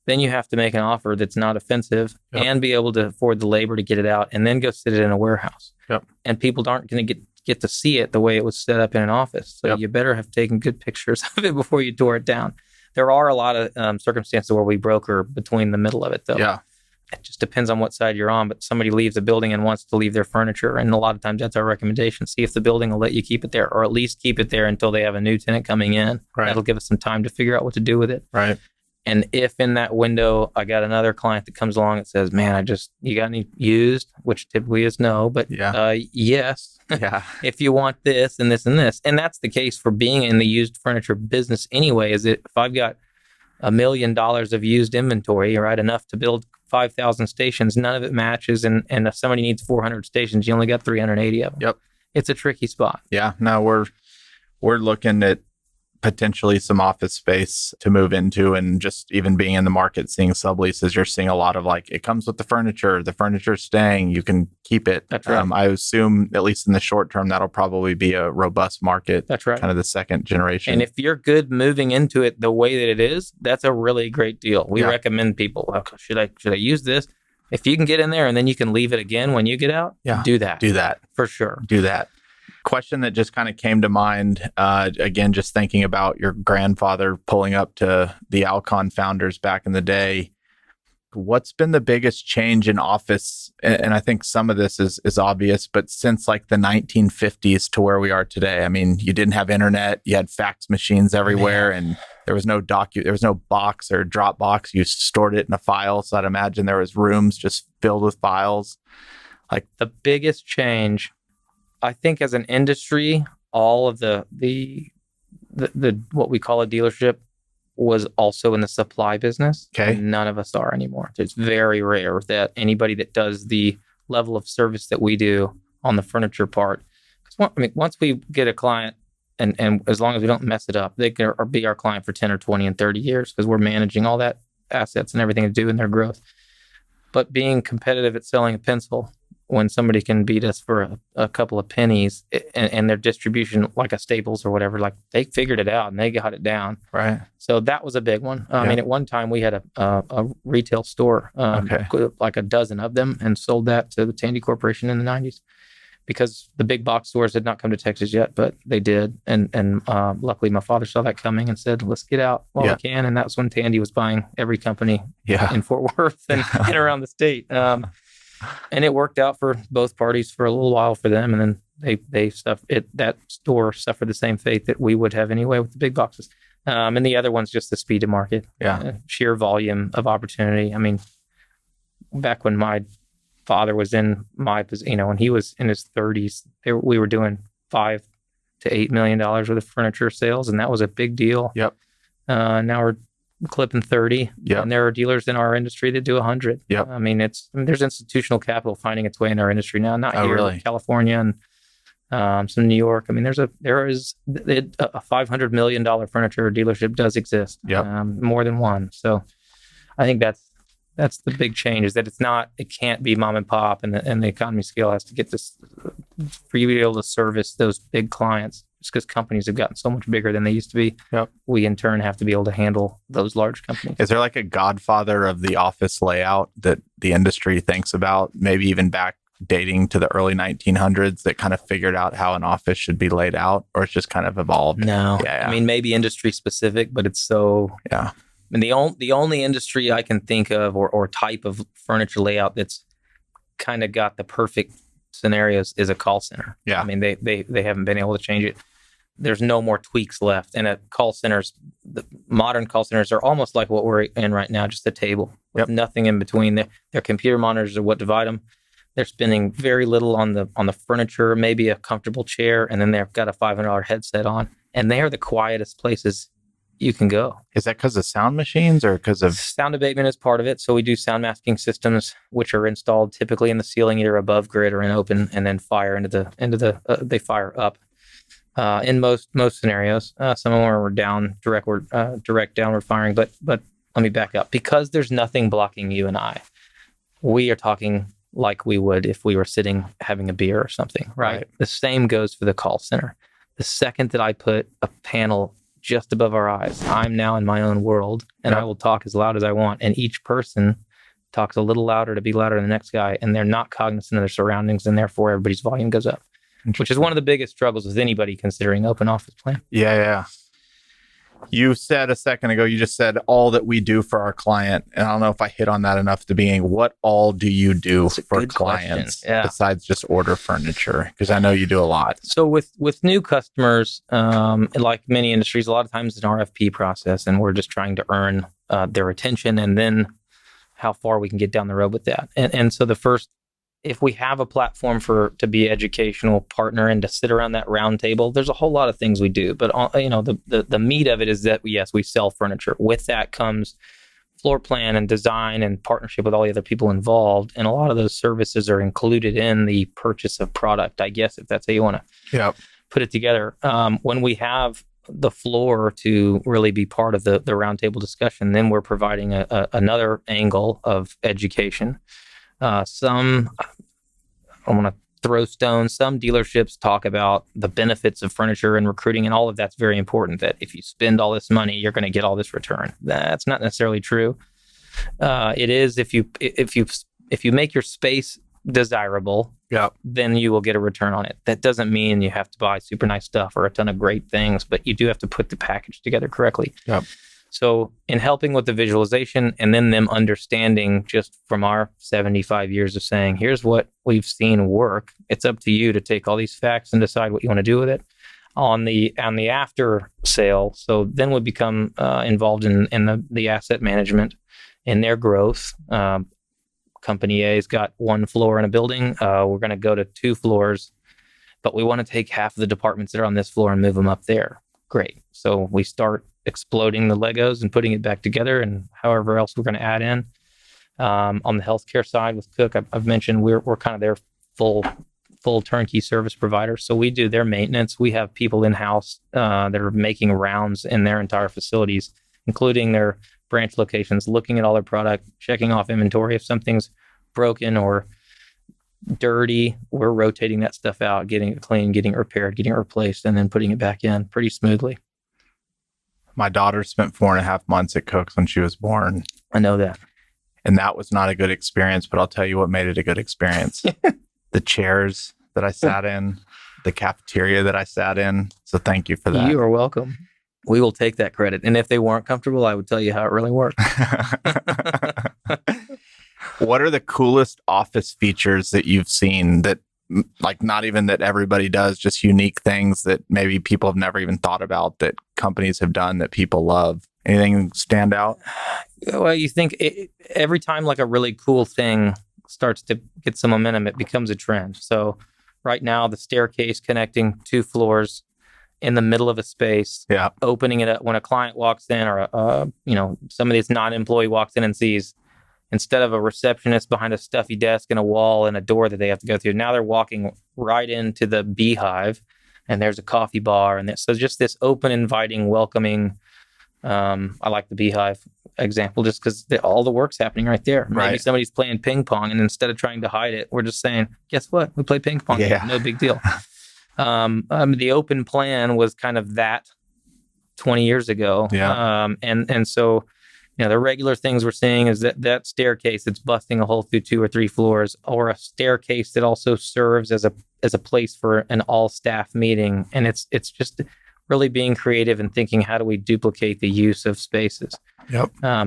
Then you have to make an offer that's not offensive and be able to afford the labor to get it out and then go sit it in a warehouse. Yep. And people aren't going to get to see it the way it was set up in an office. So you better have taken good pictures of it before you tore it down. There are a lot of circumstances where we broker between the middle of it, though. Yeah. It just depends on what side you're on, but somebody leaves a building and wants to leave their furniture. And a lot of times that's our recommendation. See if the building will let you keep it there, or at least keep it there until they have a new tenant coming in. Right. That'll give us some time to figure out what to do with it. Right. And if in that window, I got another client that comes along and says, man, you got any used, which typically is no, but yes. Yeah. If you want this and this and this. And that's the case for being in the used furniture business anyway, is that if I've got $1 million of used inventory, right, enough to build 5,000 stations, none of it matches. And if somebody needs 400 stations, you only got 380 of them. Yep. It's a tricky spot. Yeah. No, we're looking at potentially some office space to move into, and just even being in the market, seeing subleases, you're seeing a lot of like, it comes with the furniture's staying, you can keep it. That's right. I assume, at least in the short term, that'll probably be a robust market. That's right. Kind of the second generation. And if you're good moving into it the way that it is, that's a really great deal. We recommend people, should I use this? If you can get in there and then you can leave it again when you get out, do that. Do that. For sure. Do that. Question that just kind of came to mind, again, just thinking about your grandfather pulling up to the Alcon founders back in the day. What's been the biggest change in office? And I think some of this is obvious, but since like the 1950s to where we are today, I mean, you didn't have internet, you had fax machines everywhere, and there was no box or drop box. You stored it in a file. So I'd imagine there was rooms just filled with files. Like the biggest change, I think, as an industry, all of the what we call a dealership was also in the supply business. Okay. And none of us are anymore. It's very rare that anybody that does the level of service that we do on the furniture part. Once we get a client, and as long as we don't mess it up, they can be our client for 10 or 20 and 30 years because we're managing all that assets and everything to do in their growth. But being competitive at selling a pencil, when somebody can beat us for a couple of pennies and their distribution, like a Staples or whatever, like they figured it out and they got it down. Right. So that was a big one. I mean, at one time we had a retail store, like a dozen of them, and sold that to the Tandy Corporation in the 90s because the big box stores had not come to Texas yet, but they did. And luckily my father saw that coming and said, let's get out while we can. And that's when Tandy was buying every company in Fort Worth and around the state. And it worked out for both parties for a little while for them. And then that store suffered the same fate that we would have anyway with the big boxes. And the other one's just the speed of market, sheer volume of opportunity. I mean, back when my father was in my position, when he was in his 30s, we were doing $5 to $8 million worth of furniture sales, and that was a big deal. Yep. Now we're clipping 30, and there are dealers in our industry that do 100. Yep. I mean, there's institutional capital finding its way in our industry now. Not here, really? In California and some New York. I mean, there is a $500 million furniture dealership does exist. More than one. So I think that's the big change, is that it can't be mom and pop, and the economy scale has to get this for you to be able to service those big clients. Just because companies have gotten so much bigger than they used to be, we in turn have to be able to handle those large companies. Is there like a godfather of the office layout that the industry thinks about, maybe even back dating to the early 1900s, that kind of figured out how an office should be laid out, or it's just kind of evolved? No. I mean, maybe industry specific, but it's so... Yeah. I mean, the only industry I can think of or type of furniture layout that's kind of got the perfect scenarios is a call center. Yeah. I mean, they haven't been able to change it. There's no more tweaks left. And at call centers, the modern call centers are almost like what we're in right now, just a table with nothing in between. Their computer monitors are what divide them. They're spending very little on the furniture, maybe a comfortable chair, and then they've got a $500 headset on. And they are the quietest places you can go. Is that because of sound machines or because of Sound abatement is part of it. So we do sound masking systems, which are installed typically in the ceiling, either above grid or in open, and then fire they fire up. In most scenarios, some of them are direct downward firing. But let me back up. Because there's nothing blocking you and I, we are talking like we would if we were sitting having a beer or something, right? The same goes for the call center. The second that I put a panel just above our eyes, I'm now in my own world, and I will talk as loud as I want. And each person talks a little louder to be louder than the next guy, and they're not cognizant of their surroundings, and therefore everybody's volume goes up, which is one of the biggest struggles with anybody considering open office plan. Yeah. You said a second ago, you just said all that we do for our client. And I don't know if I hit on that enough to being, what all do you do for clients besides just order furniture? Because I know you do a lot. So with new customers, like many industries, a lot of times it's an RFP process, and we're just trying to earn their attention, and then how far we can get down the road with that. And so if we have a platform to be educational partner and to sit around that round table, there's a whole lot of things we do. But the meat of it is that yes, we sell furniture. With that comes floor plan and design and partnership with all the other people involved. And a lot of those services are included in the purchase of product, I guess, if that's how you want to put it together. When we have the floor to really be part of the roundtable discussion, then we're providing another angle of education. I want to throw stones. Some dealerships talk about the benefits of furniture and recruiting, and all of that's very important, that if you spend all this money, you're going to get all this return. That's not necessarily true. It is if you make your space desirable, then you will get a return on it. That doesn't mean you have to buy super nice stuff or a ton of great things, but you do have to put the package together correctly. So in helping with the visualization, and then them understanding just from our 75 years of saying, here's what we've seen work, it's up to you to take all these facts and decide what you want to do with it. On the after sale, so then we become involved in the asset management and their growth. Company A's got one floor in a building. We're going to go to 2 floors, but we want to take half of the departments that are on this floor and move them up there. Great. So we start exploding the Legos and putting it back together, and however else we're going to add in. On the healthcare side with Cook, I've mentioned we're kind of their full turnkey service provider. So we do their maintenance. We have people in-house that are making rounds in their entire facilities, including their branch locations, looking at all their product, checking off inventory. If something's broken or dirty, we're rotating that stuff out, getting it clean, getting it repaired, getting it replaced, and then putting it back in pretty smoothly. My daughter spent 4.5 months at Cook's when she was born. I know that. And that was not a good experience, but I'll tell you what made it a good experience. The chairs that I sat in, the cafeteria that I sat in. So thank you for that. You are welcome. We will take that credit. And if they weren't comfortable, I would tell you how it really worked. What are the coolest office features that you've seen that, like, not even that everybody does, just unique things that maybe people have never even thought about that companies have done that people love? Anything stand out? Well, you think every time like a really cool thing starts to get some momentum, it becomes a trend. So right now, the staircase connecting 2 floors in the middle of a space, opening it up when a client walks in, or somebody that's not an employee walks in and sees, instead of a receptionist behind a stuffy desk and a wall and a door that they have to go through, now they're walking right into the beehive, and there's a coffee bar. And so just this open, inviting, welcoming. I like the beehive example just because all the work's happening right there. Maybe somebody's playing ping pong, and instead of trying to hide it, we're just saying, guess what? We play ping pong. No big deal. The open plan was kind of that 20 years ago. And so, the regular things we're seeing is that staircase that's busting a hole through 2 or 3 floors, or a staircase that also serves as a place for an all staff meeting. And it's just really being creative and thinking, how do we duplicate the use of spaces?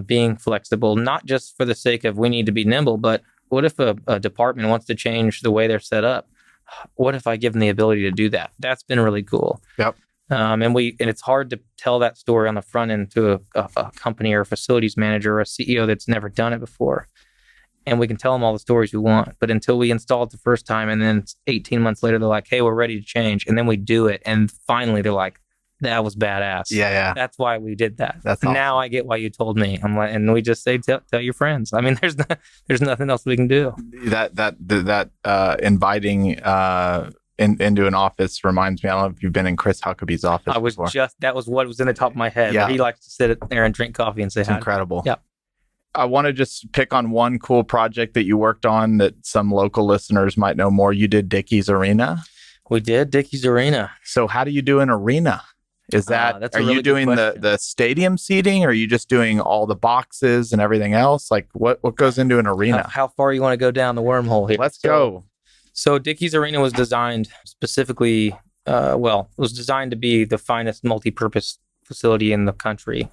Being flexible, not just for the sake of we need to be nimble, but what if a department wants to change the way they're set up? What if I give them the ability to do that? That's been really cool. And it's hard to tell that story on the front end to a company or a facilities manager or a CEO that's never done it before. And we can tell them all the stories we want, but until we install it the first time, and then 18 months later, they're like, hey, we're ready to change. And then we do it. And finally they're like, That was badass. Yeah. That's why we did that. That's awesome. Now I get why you told me. I'm like, and we just say, tell your friends. I mean, there's nothing else we can do. That inviting into an office reminds me. I don't know if you've been in Chris Huckabee's office. That was what was in the top of my head. Yeah. He likes to sit there and drink coffee and say It's hi. incredible. Yeah. I want to just pick on one cool project that you worked on that some local listeners might know more. You did Dickie's Arena. We did Dickie's Arena. So how do you do an arena? Is that, that's a are really you doing good question. the stadium seating, or are you just doing all the boxes and everything else? Like what goes into an arena? How far you want to go down the wormhole here? Let's go. So Dickie's Arena was designed specifically, it was designed to be the finest multi-purpose facility in the country.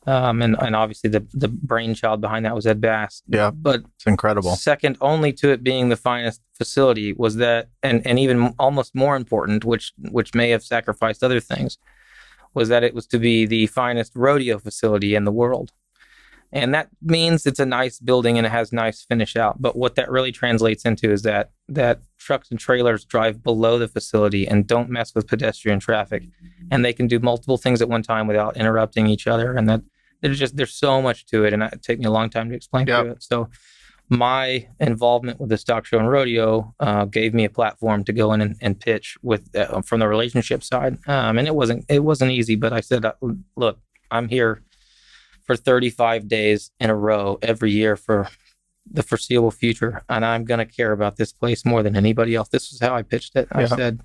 And obviously the brainchild behind that was Ed Bass. Yeah, but it's incredible. Second only to it being the finest facility was that, and even almost more important, which may have sacrificed other things, was that it was to be the finest rodeo facility in the world. And that means it's a nice building and it has nice finish out. But what that really translates into is that trucks and trailers drive below the facility and don't mess with pedestrian traffic. And they can do multiple things at one time without interrupting each other. And that there's so much to it. And it took me a long time to explain to it. So my involvement with the stock show and rodeo gave me a platform to go in and pitch with from the relationship side. And it wasn't easy, but I said, look, I'm here for 35 days in a row every year for the foreseeable future. And I'm going to care about this place more than anybody else. This was how I pitched it. I said,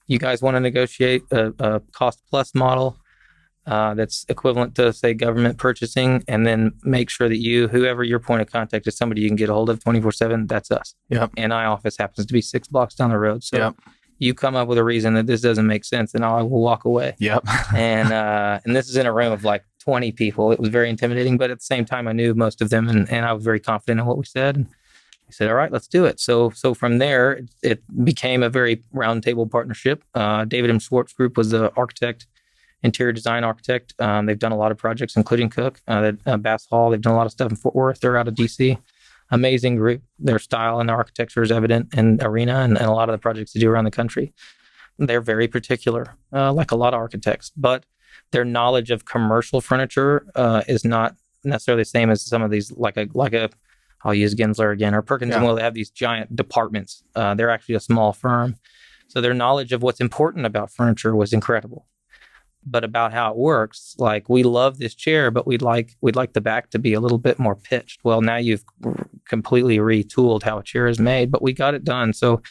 you guys want to negotiate a cost plus model that's equivalent to, say, government purchasing, and then make sure that whoever your point of contact is, somebody you can get a hold of 24/7, that's us. Yep. And our office happens to be 6 blocks down the road. So you come up with a reason that this doesn't make sense, and I will walk away. Yep. And this is in a room of like 20 people. It was very intimidating, but at the same time, I knew most of them, and I was very confident in what we said. And I said, all right, let's do it. So from there, it became a very roundtable partnership. David M. Schwartz Group was the architect, interior design architect. They've done a lot of projects, including Cook, Bass Hall. They've done a lot of stuff in Fort Worth. They're out of DC. Amazing group. Their style and their architecture is evident in Arena and a lot of the projects they do around the country. They're very particular, like a lot of architects, but their knowledge of commercial furniture is not necessarily the same as some of these, like a I'll use Gensler again, or Perkins & Will. They have these giant departments. They're actually a small firm. So their knowledge of what's important about furniture was incredible. But about how it works, like, we love this chair, but we'd like the back to be a little bit more pitched. Well, now you've completely retooled how a chair is made, but we got it done. So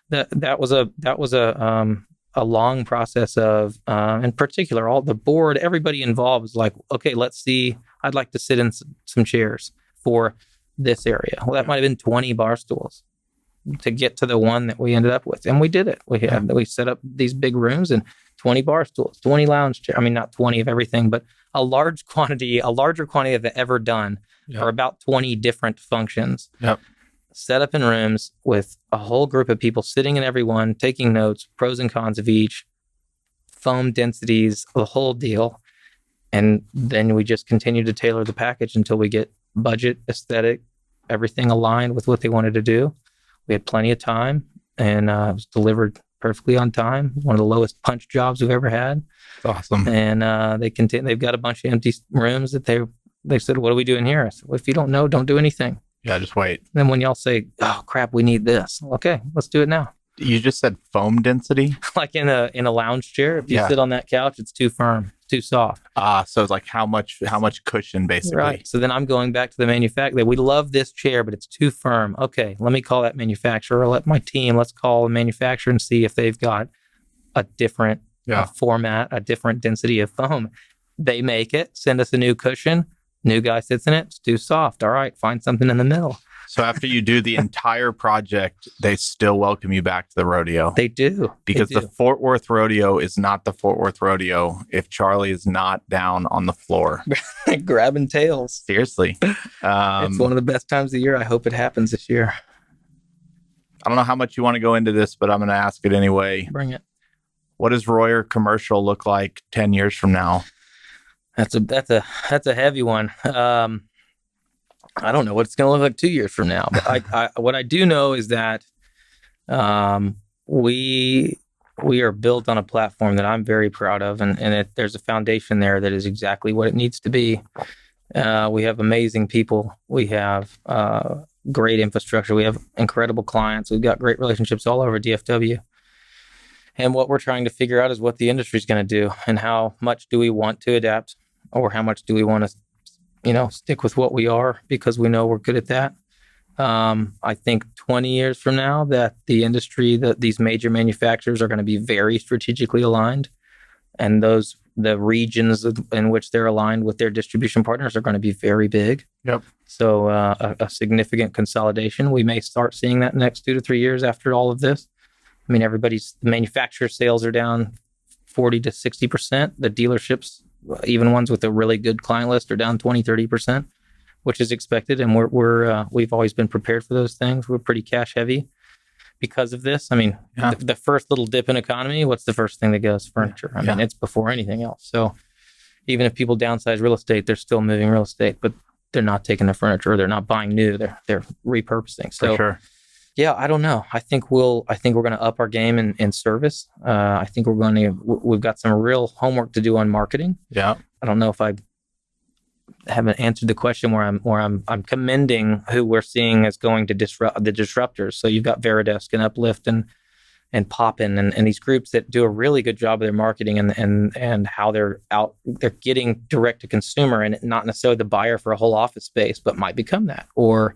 that was a long process of, in particular, all the board, everybody involved was like, okay, let's see. I'd like to sit in some chairs for this area. Well, that might have been 20 bar stools to get to the one that we ended up with, and we did it. We set up these big rooms and 20 bar stools, 20 lounge chairs. I mean, not 20 of everything, but a larger quantity of ever done for about 20 different functions. Yep. Set up in rooms with a whole group of people sitting in every one, taking notes, pros and cons of each, foam densities, the whole deal. And then we just continue to tailor the package until we get budget, aesthetic, everything aligned with what they wanted to do. We had plenty of time, and it was delivered perfectly on time. One of the lowest punch jobs we've ever had. That's awesome. And they've got a bunch of empty rooms that they said, what are we doing here? I said, well, if you don't know, don't do anything. Yeah, just wait. And then when y'all say, oh crap, we need this. Okay, let's do it now. You just said foam density? Like in a lounge chair, if you sit on that couch, it's too firm, too soft. So it's like how much cushion, basically. Right. So then I'm going back to the manufacturer. We love this chair, but it's too firm. Okay, let me call that manufacturer, or let's call the manufacturer and see if they've got a different format, a different density of foam. They make it, send us a new cushion. New guy sits in it, it's too soft. All right, find something in the middle. So after you do the entire project, they still welcome you back to the rodeo. They do. Because the Fort Worth Rodeo is not the Fort Worth Rodeo if Charlie is not down on the floor. Grabbing tails. Seriously. It's one of the best times of the year. I hope it happens this year. I don't know how much you want to go into this, but I'm going to ask it anyway. Bring it. What does Royer Commercial look like 10 years from now? That's a heavy one. I don't know what it's going to look like 2 years from now, but what I do know is that we we are built on a platform that I'm very proud of, and there's a foundation there that is exactly what it needs to be. We have amazing people. We have great infrastructure. We have incredible clients. We've got great relationships all over DFW. And what we're trying to figure out is what the industry is going to do, and how much do we want to adapt, or how much do we want to, stick with what we are because we know we're good at that. I think 20 years from now that the industry, these major manufacturers are going to be very strategically aligned, and the regions in which they're aligned with their distribution partners are going to be very big. Yep. So a significant consolidation. We may start seeing that in the next 2 to 3 years after all of this. I mean, the manufacturer sales are down 40 to 60%. The dealerships, even ones with a really good client list, are down 20, 30%, which is expected. And we've always been prepared for those things. We're pretty cash heavy because of this. I mean, the first little dip in economy, what's the first thing that goes? Furniture. I mean, it's before anything else. So even if people downsize real estate, they're still moving real estate, but they're not taking the furniture, or they're not buying new. They're repurposing. So for sure. Yeah, I don't know. I think we're going to up our game in service. I think we've got some real homework to do on marketing. Yeah. I don't know if I haven't answered the question where I'm commending who we're seeing as going to disrupt the disruptors. So you've got Veridesk and Uplift and Poppin and these groups that do a really good job of their marketing and how they're getting direct to consumer, and not necessarily the buyer for a whole office space, but might become that. Or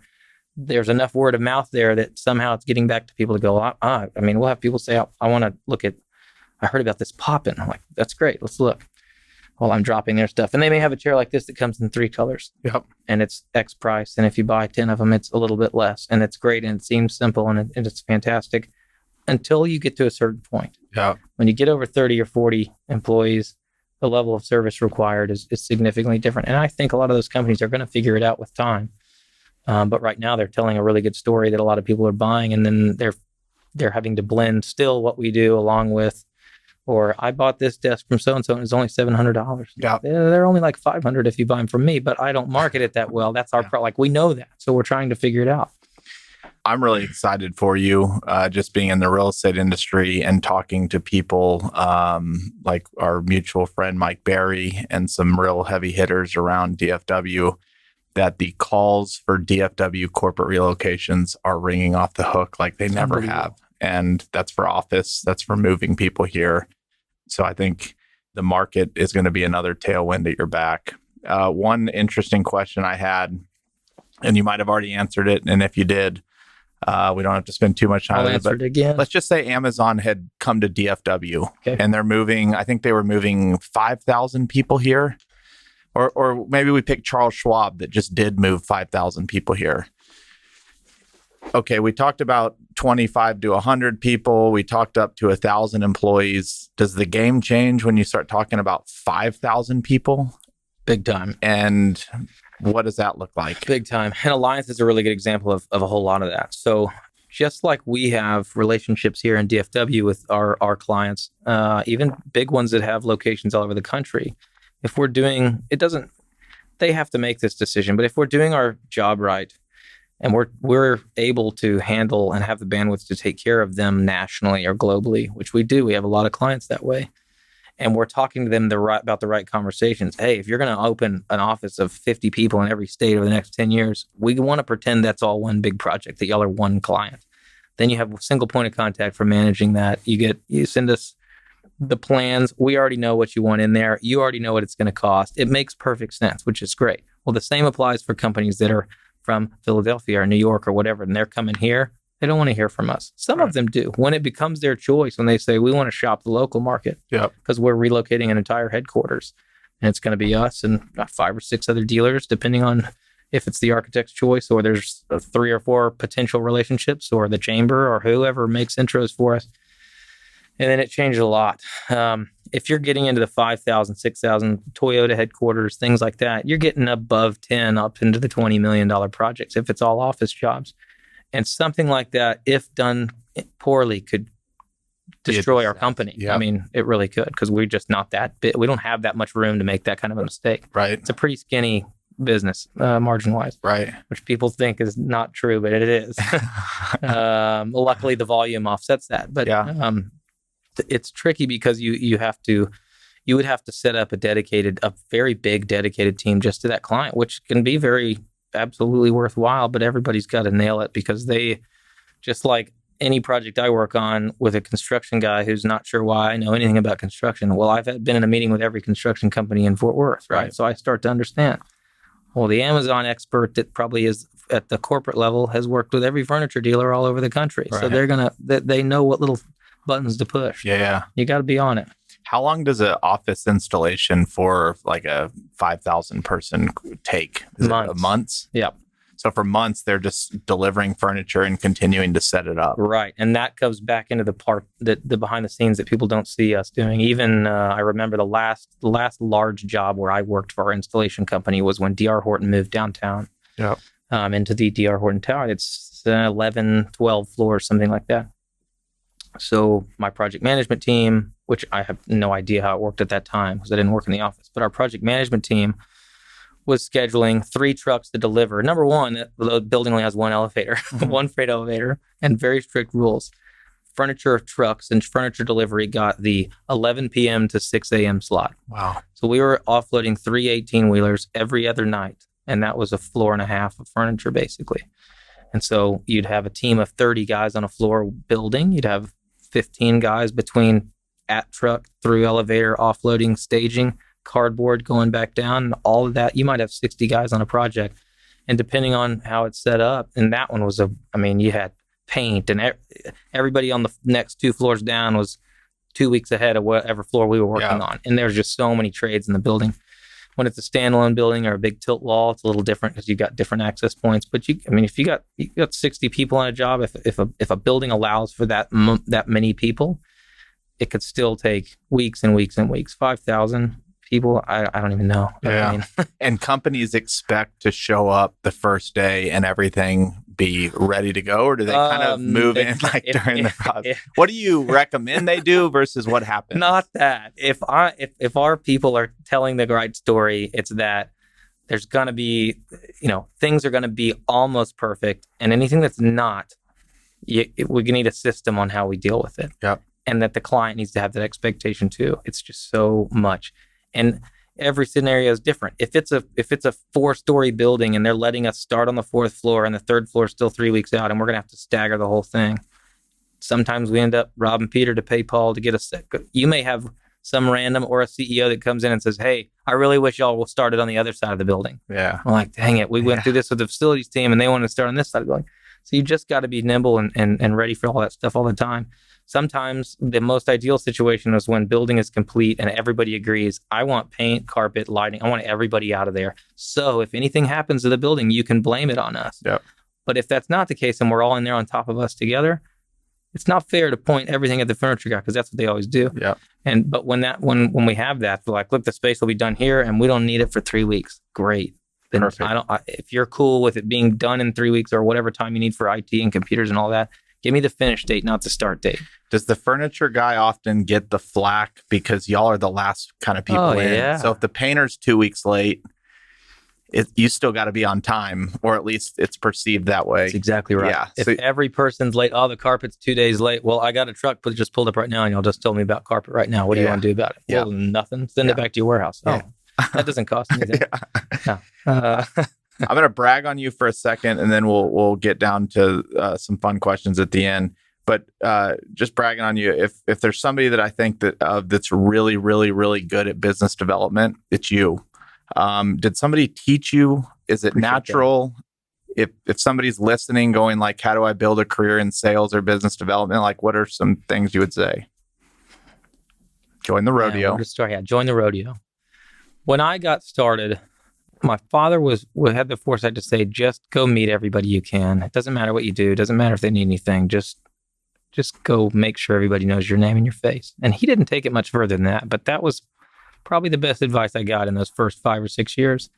there's enough word of mouth there that somehow it's getting back to people to go, I mean, we'll have people say, I want to look at, I heard about this Poppin. I'm like, that's great. Let's look. Well, I'm dropping their stuff. And they may have a chair like this that comes in 3 colors. Yep. And it's X price. And if you buy 10 of them, it's a little bit less. And it's great. And it seems simple. And it's fantastic until you get to a certain point. Yeah. When you get over 30 or 40 employees, the level of service required is significantly different. And I think a lot of those companies are going to figure it out with time. But right now they're telling a really good story that a lot of people are buying, and then they're having to blend still what we do along with, or I bought this desk from so-and-so and it's only $700. Yeah. They're only like $500 if you buy them from me, but I don't market it that well. That's our like, we know that. So we're trying to figure it out. I'm really excited for you, just being in the real estate industry and talking to people like our mutual friend, Mike Berry, and some real heavy hitters around DFW, that the calls for DFW corporate relocations are ringing off the hook like they never have. And that's for office, that's for moving people here. So I think the market is going to be another tailwind at your back. One interesting question I had, and you might have already answered it, and if you did, we don't have to spend too much time. I'll answer it again. Let's just say Amazon had come to DFW, and they're moving, I think they were moving 5,000 people here. Or maybe we pick Charles Schwab that just did move 5,000 people here. Okay, we talked about 25 to 100 people. We talked up to 1,000 employees. Does the game change when you start talking about 5,000 people? Big time. And what does that look like? Big time. And Alliance is a really good example of a whole lot of that. So just like we have relationships here in DFW with our clients, even big ones that have locations all over the country, if we're doing, they have to make this decision, but if we're doing our job right and we're able to handle and have the bandwidth to take care of them nationally or globally, which we do, we have a lot of clients that way, and we're talking to them about the right conversations. Hey, if you're going to open an office of 50 people in every state over the next 10 years, we want to pretend that's all one big project, that y'all are one client. Then you have a single point of contact for managing that. You send us the plans. We already know what you want in there. You already know what it's going to cost. It makes perfect sense, which is great. Well, the same applies for companies that are from Philadelphia or New York or whatever, and they're coming here. They don't want to hear from us. Some of them do. When it becomes their choice, when they say, we want to shop the local market because we're relocating an entire headquarters, and it's going to be us and 5 or 6 other dealers, depending on if it's the architect's choice or there's 3 or 4 potential relationships or the chamber or whoever makes intros for us. And then it changes a lot. If you're getting into the 5,000, 6,000 Toyota headquarters, things like that, you're getting above 10 up into the $20 million projects if it's all office jobs. And something like that, if done poorly, could destroy our company. Yeah. I mean, it really could, because we're just not that big. We don't have that much room to make that kind of a mistake. Right. It's a pretty skinny business, margin-wise. Right. Which people think is not true, but it is. Luckily, the volume offsets that. But it's tricky because you would have to set up a very big dedicated team just to that client, which can be absolutely worthwhile, but everybody's got to nail it because they, just like any project I work on with a construction guy who's not sure why I know anything about construction. Well, I've been in a meeting with every construction company in Fort Worth, right? So I start to understand. Well, the Amazon expert that probably is at the corporate level has worked with every furniture dealer all over the country. Right. So they know what little buttons to push. Yeah. You got to be on it. How long does an office installation for like a 5,000 person take? Months. Months? Yep. So for months, they're just delivering furniture and continuing to set it up. Right. And that goes back into the part the behind the scenes that people don't see us doing. Even I remember the last large job where I worked for our installation company was when D.R. Horton moved downtown into the D.R. Horton Tower. It's 11, 12 floors, something like that. So my project management team, which I have no idea how it worked at that time because I didn't work in the office, but our project management team was scheduling 3 trucks to deliver. Number one, the building only has one elevator, one freight elevator, and very strict rules. Furniture trucks and furniture delivery got the 11 p.m. to 6 a.m. slot. Wow. So we were offloading 3 18-wheelers every other night, and that was a floor and a half of furniture, basically. And so you'd have a team of 30 guys on a floor building. You'd have 15 guys between at truck, through elevator, offloading, staging, cardboard going back down, all of that. You might have 60 guys on a project. And depending on how it's set up, and that one was you had paint, and everybody on the next 2 floors down was 2 weeks ahead of whatever floor we were working on. And there's just so many trades in the building. When it's a standalone building or a big tilt wall, it's a little different because you've got different access points. But if you got 60 people on a job, if a building allows for that many people, it could still take weeks and weeks and weeks. 5,000 people, I don't even know. Yeah. And companies expect to show up the first day and everything be ready to go, or do they kind of move in during the process? What do you recommend they do versus what happens? Not that. If our people are telling the right story, it's that there's going to be, things are going to be almost perfect, and anything that's not, we need a system on how we deal with it. Yep. And that the client needs to have that expectation too. It's just so much. And every scenario is different. If it's a 4-story building and they're letting us start on the 4th floor and the 3rd floor is still 3 weeks out and we're going to have to stagger the whole thing. Sometimes we end up robbing Peter to pay Paul to get us set. You may have some random or a CEO that comes in and says, "Hey, I really wish y'all will start it on the other side of the building." Yeah. I'm like, dang it. We went through this with the facilities team and they wanted to start on this side of the building. So you just got to be nimble and ready for all that stuff all the time. Sometimes the most ideal situation is when building is complete and everybody agrees, I want paint, carpet, lighting. I want everybody out of there. So if anything happens to the building, you can blame it on us. Yep. But if that's not the case and we're all in there on top of us together, it's not fair to point everything at the furniture guy because that's what they always do. Yeah. But when we have that, they're like, look, the space will be done here and we don't need it for 3 weeks. Great. Then Perfect. If you're cool with it being done in 3 weeks or whatever time you need for IT and computers and all that, give me the finish date, not the start date. Does the furniture guy often get the flack because y'all are the last kind of people in? Yeah. So if the painter's 2 weeks late, you still got to be on time, or at least it's perceived that way. That's exactly right. Yeah. If every person's late, the carpet's 2 days late. Well, I got a truck just pulled up right now and y'all just told me about carpet right now. What do you want to do about it? Yeah. Well, nothing. Send it back to your warehouse. Yeah. Oh, that doesn't cost anything. I'm going to brag on you for a second, and then we'll get down to some fun questions at the end. But just bragging on you, if there's somebody that I think that's really, really, really good at business development, it's you. Did somebody teach you? Is it natural? If somebody's listening, going like, how do I build a career in sales or business development? Like, what are some things you would say? Join the rodeo. Join the rodeo. When I got started, my father had the foresight to say, just go meet everybody you can. It doesn't matter what you do. It doesn't matter if they need anything. Just go make sure everybody knows your name and your face. And he didn't take it much further than that, but that was probably the best advice I got in those first 5 or 6 years.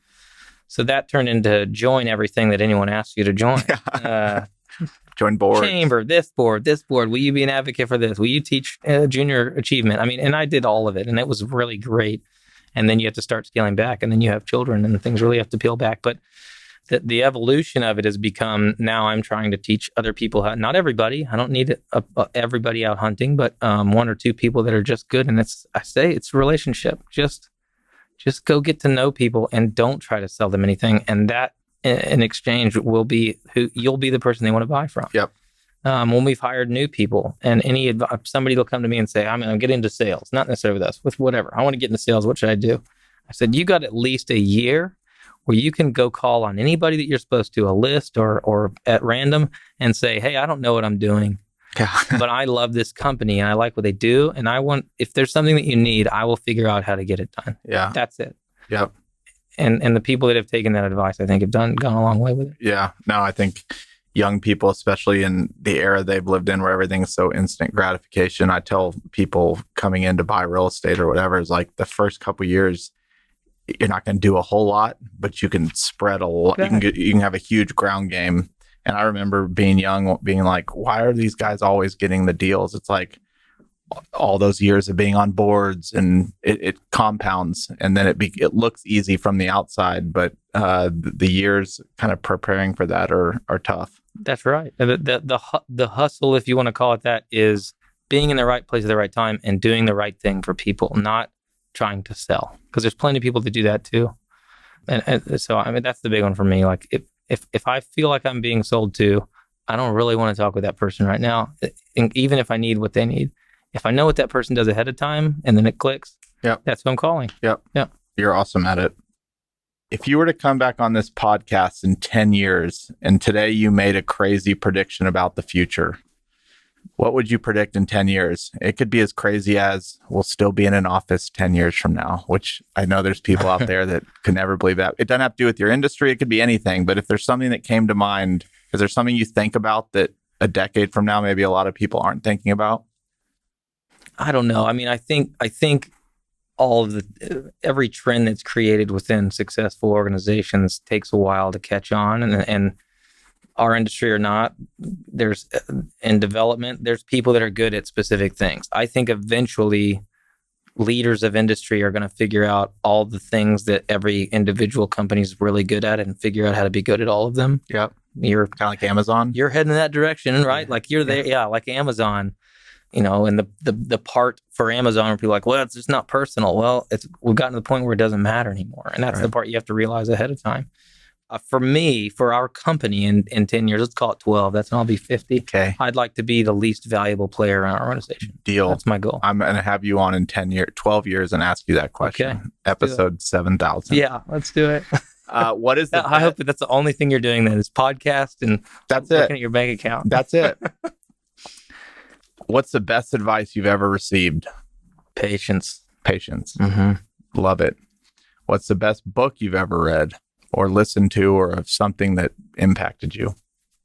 So that turned into join everything that anyone asks you to join. Join boards. Chamber, this board. Will you be an advocate for this? Will you teach junior achievement? And I did all of it, and it was really great. And then you have to start scaling back, and then you have children, and things really have to peel back. But the evolution of it has become, now I'm trying to teach other people how, not everybody, I don't need everybody out hunting, but one or two people that are just good. And it's a relationship. Just go get to know people and don't try to sell them anything. And that in exchange will be you'll be the person they want to buy from. Yep. When we've hired new people and somebody will come to me and say, I'm going to get into sales, not necessarily with us, with whatever. I want to get into sales. What should I do? I said, you got at least a year where you can go call on anybody that you're supposed to, a list or at random, and say, hey, I don't know what I'm doing, but I love this company and I like what they do. And if there's something that you need, I will figure out how to get it done. Yeah. That's it. Yep. And the people that have taken that advice, I think, have gone a long way with it. Yeah. No, I think young people, especially in the era they've lived in where everything's so instant gratification, I tell people coming in to buy real estate or whatever, is like the first couple of years, you're not going to do a whole lot, but you can spread a lot. You can have a huge ground game. And I remember being young, being like, why are these guys always getting the deals? It's like all those years of being on boards, and it compounds, and then it looks easy from the outside, but the years kind of preparing for that are tough. That's right. The hustle, if you want to call it that, is being in the right place at the right time and doing the right thing for people, not trying to sell, because there's plenty of people that do that too. And so, I mean, that's the big one for me. Like if I feel like I'm being sold to, I don't really want to talk with that person right now, even if I need what they need. If I know what that person does ahead of time and then it clicks, that's who I'm calling. Yep. Yep. You're awesome at it. If you were to come back on this podcast in 10 years and today you made a crazy prediction about the future, what would you predict in 10 years? It could be as crazy as we'll still be in an office 10 years from now, which I know there's people out there that could never believe that. It doesn't have to do with your industry. It could be anything. But if there's something that came to mind, is there something you think about that a decade from now, maybe a lot of people aren't thinking about? I don't know. I mean, I think all of every trend that's created within successful organizations takes a while to catch on, and our industry or not, there's in development, there's people that are good at specific things. I think eventually leaders of industry are going to figure out all the things that every individual company is really good at and figure out how to be good at all of them. Yep. You're kind of like Amazon. You're heading in that direction, right? Like you're there. Yeah. Like Amazon, and the part for Amazon where people are like, well, it's just not personal. Well, we've gotten to the point where it doesn't matter anymore. And that's the part you have to realize ahead of time. For me, for our company in 10 years, let's call it 12. That's when I'll be 50. Okay. I'd like to be the least valuable player in our organization. Deal. That's my goal. I'm going to have you on in 12 years and ask you that question. Okay. Episode 7,000. Yeah, let's do it. What is I hope that's the only thing you're doing then is podcast and that's looking at your bank account. That's it. What's the best advice you've ever received? Patience. Mm-hmm. Love it. What's the best book you've ever read or listened to, or of something that impacted you?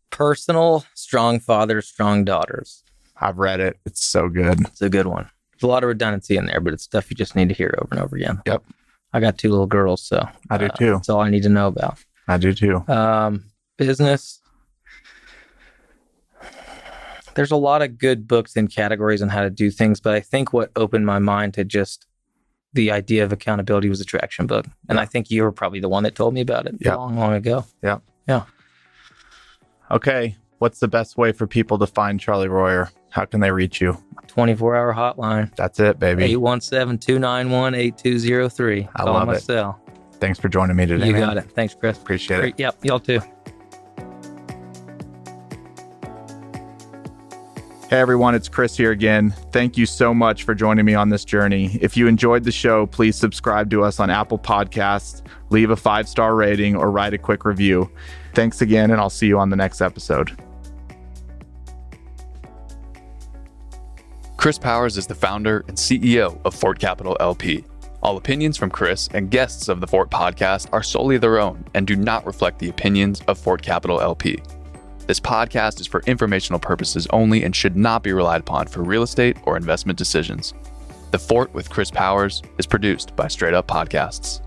Personal, Strong Fathers, Strong Daughters. I've read it. It's so good. It's a good one. There's a lot of redundancy in there, but it's stuff you just need to hear over and over again. Yep. I got 2 little girls, so I do too. That's all I need to know about. I do too. Business. There's a lot of good books and categories on how to do things, but I think what opened my mind to just the idea of accountability was the Traction book. And I think you were probably the one that told me about it long, long ago. Yeah. Yeah. Okay. What's the best way for people to find Charlie Royer? How can they reach you? 24-hour hotline. That's it, baby. 817-291-8203. I love it. Cell. Thanks for joining me today. You got it. Thanks, Chris. Appreciate it. Yep. Y'all too. Hey everyone, it's Chris here again. Thank you so much for joining me on this journey. If you enjoyed the show, please subscribe to us on Apple Podcasts, leave a 5-star rating, or write a quick review. Thanks again, and I'll see you on the next episode. Chris Powers is the founder and CEO of Fort Capital LP. All opinions from Chris and guests of the Fort podcast are solely their own and do not reflect the opinions of Fort Capital LP. This podcast is for informational purposes only and should not be relied upon for real estate or investment decisions. The Fort with Chris Powers is produced by Straight Up Podcasts.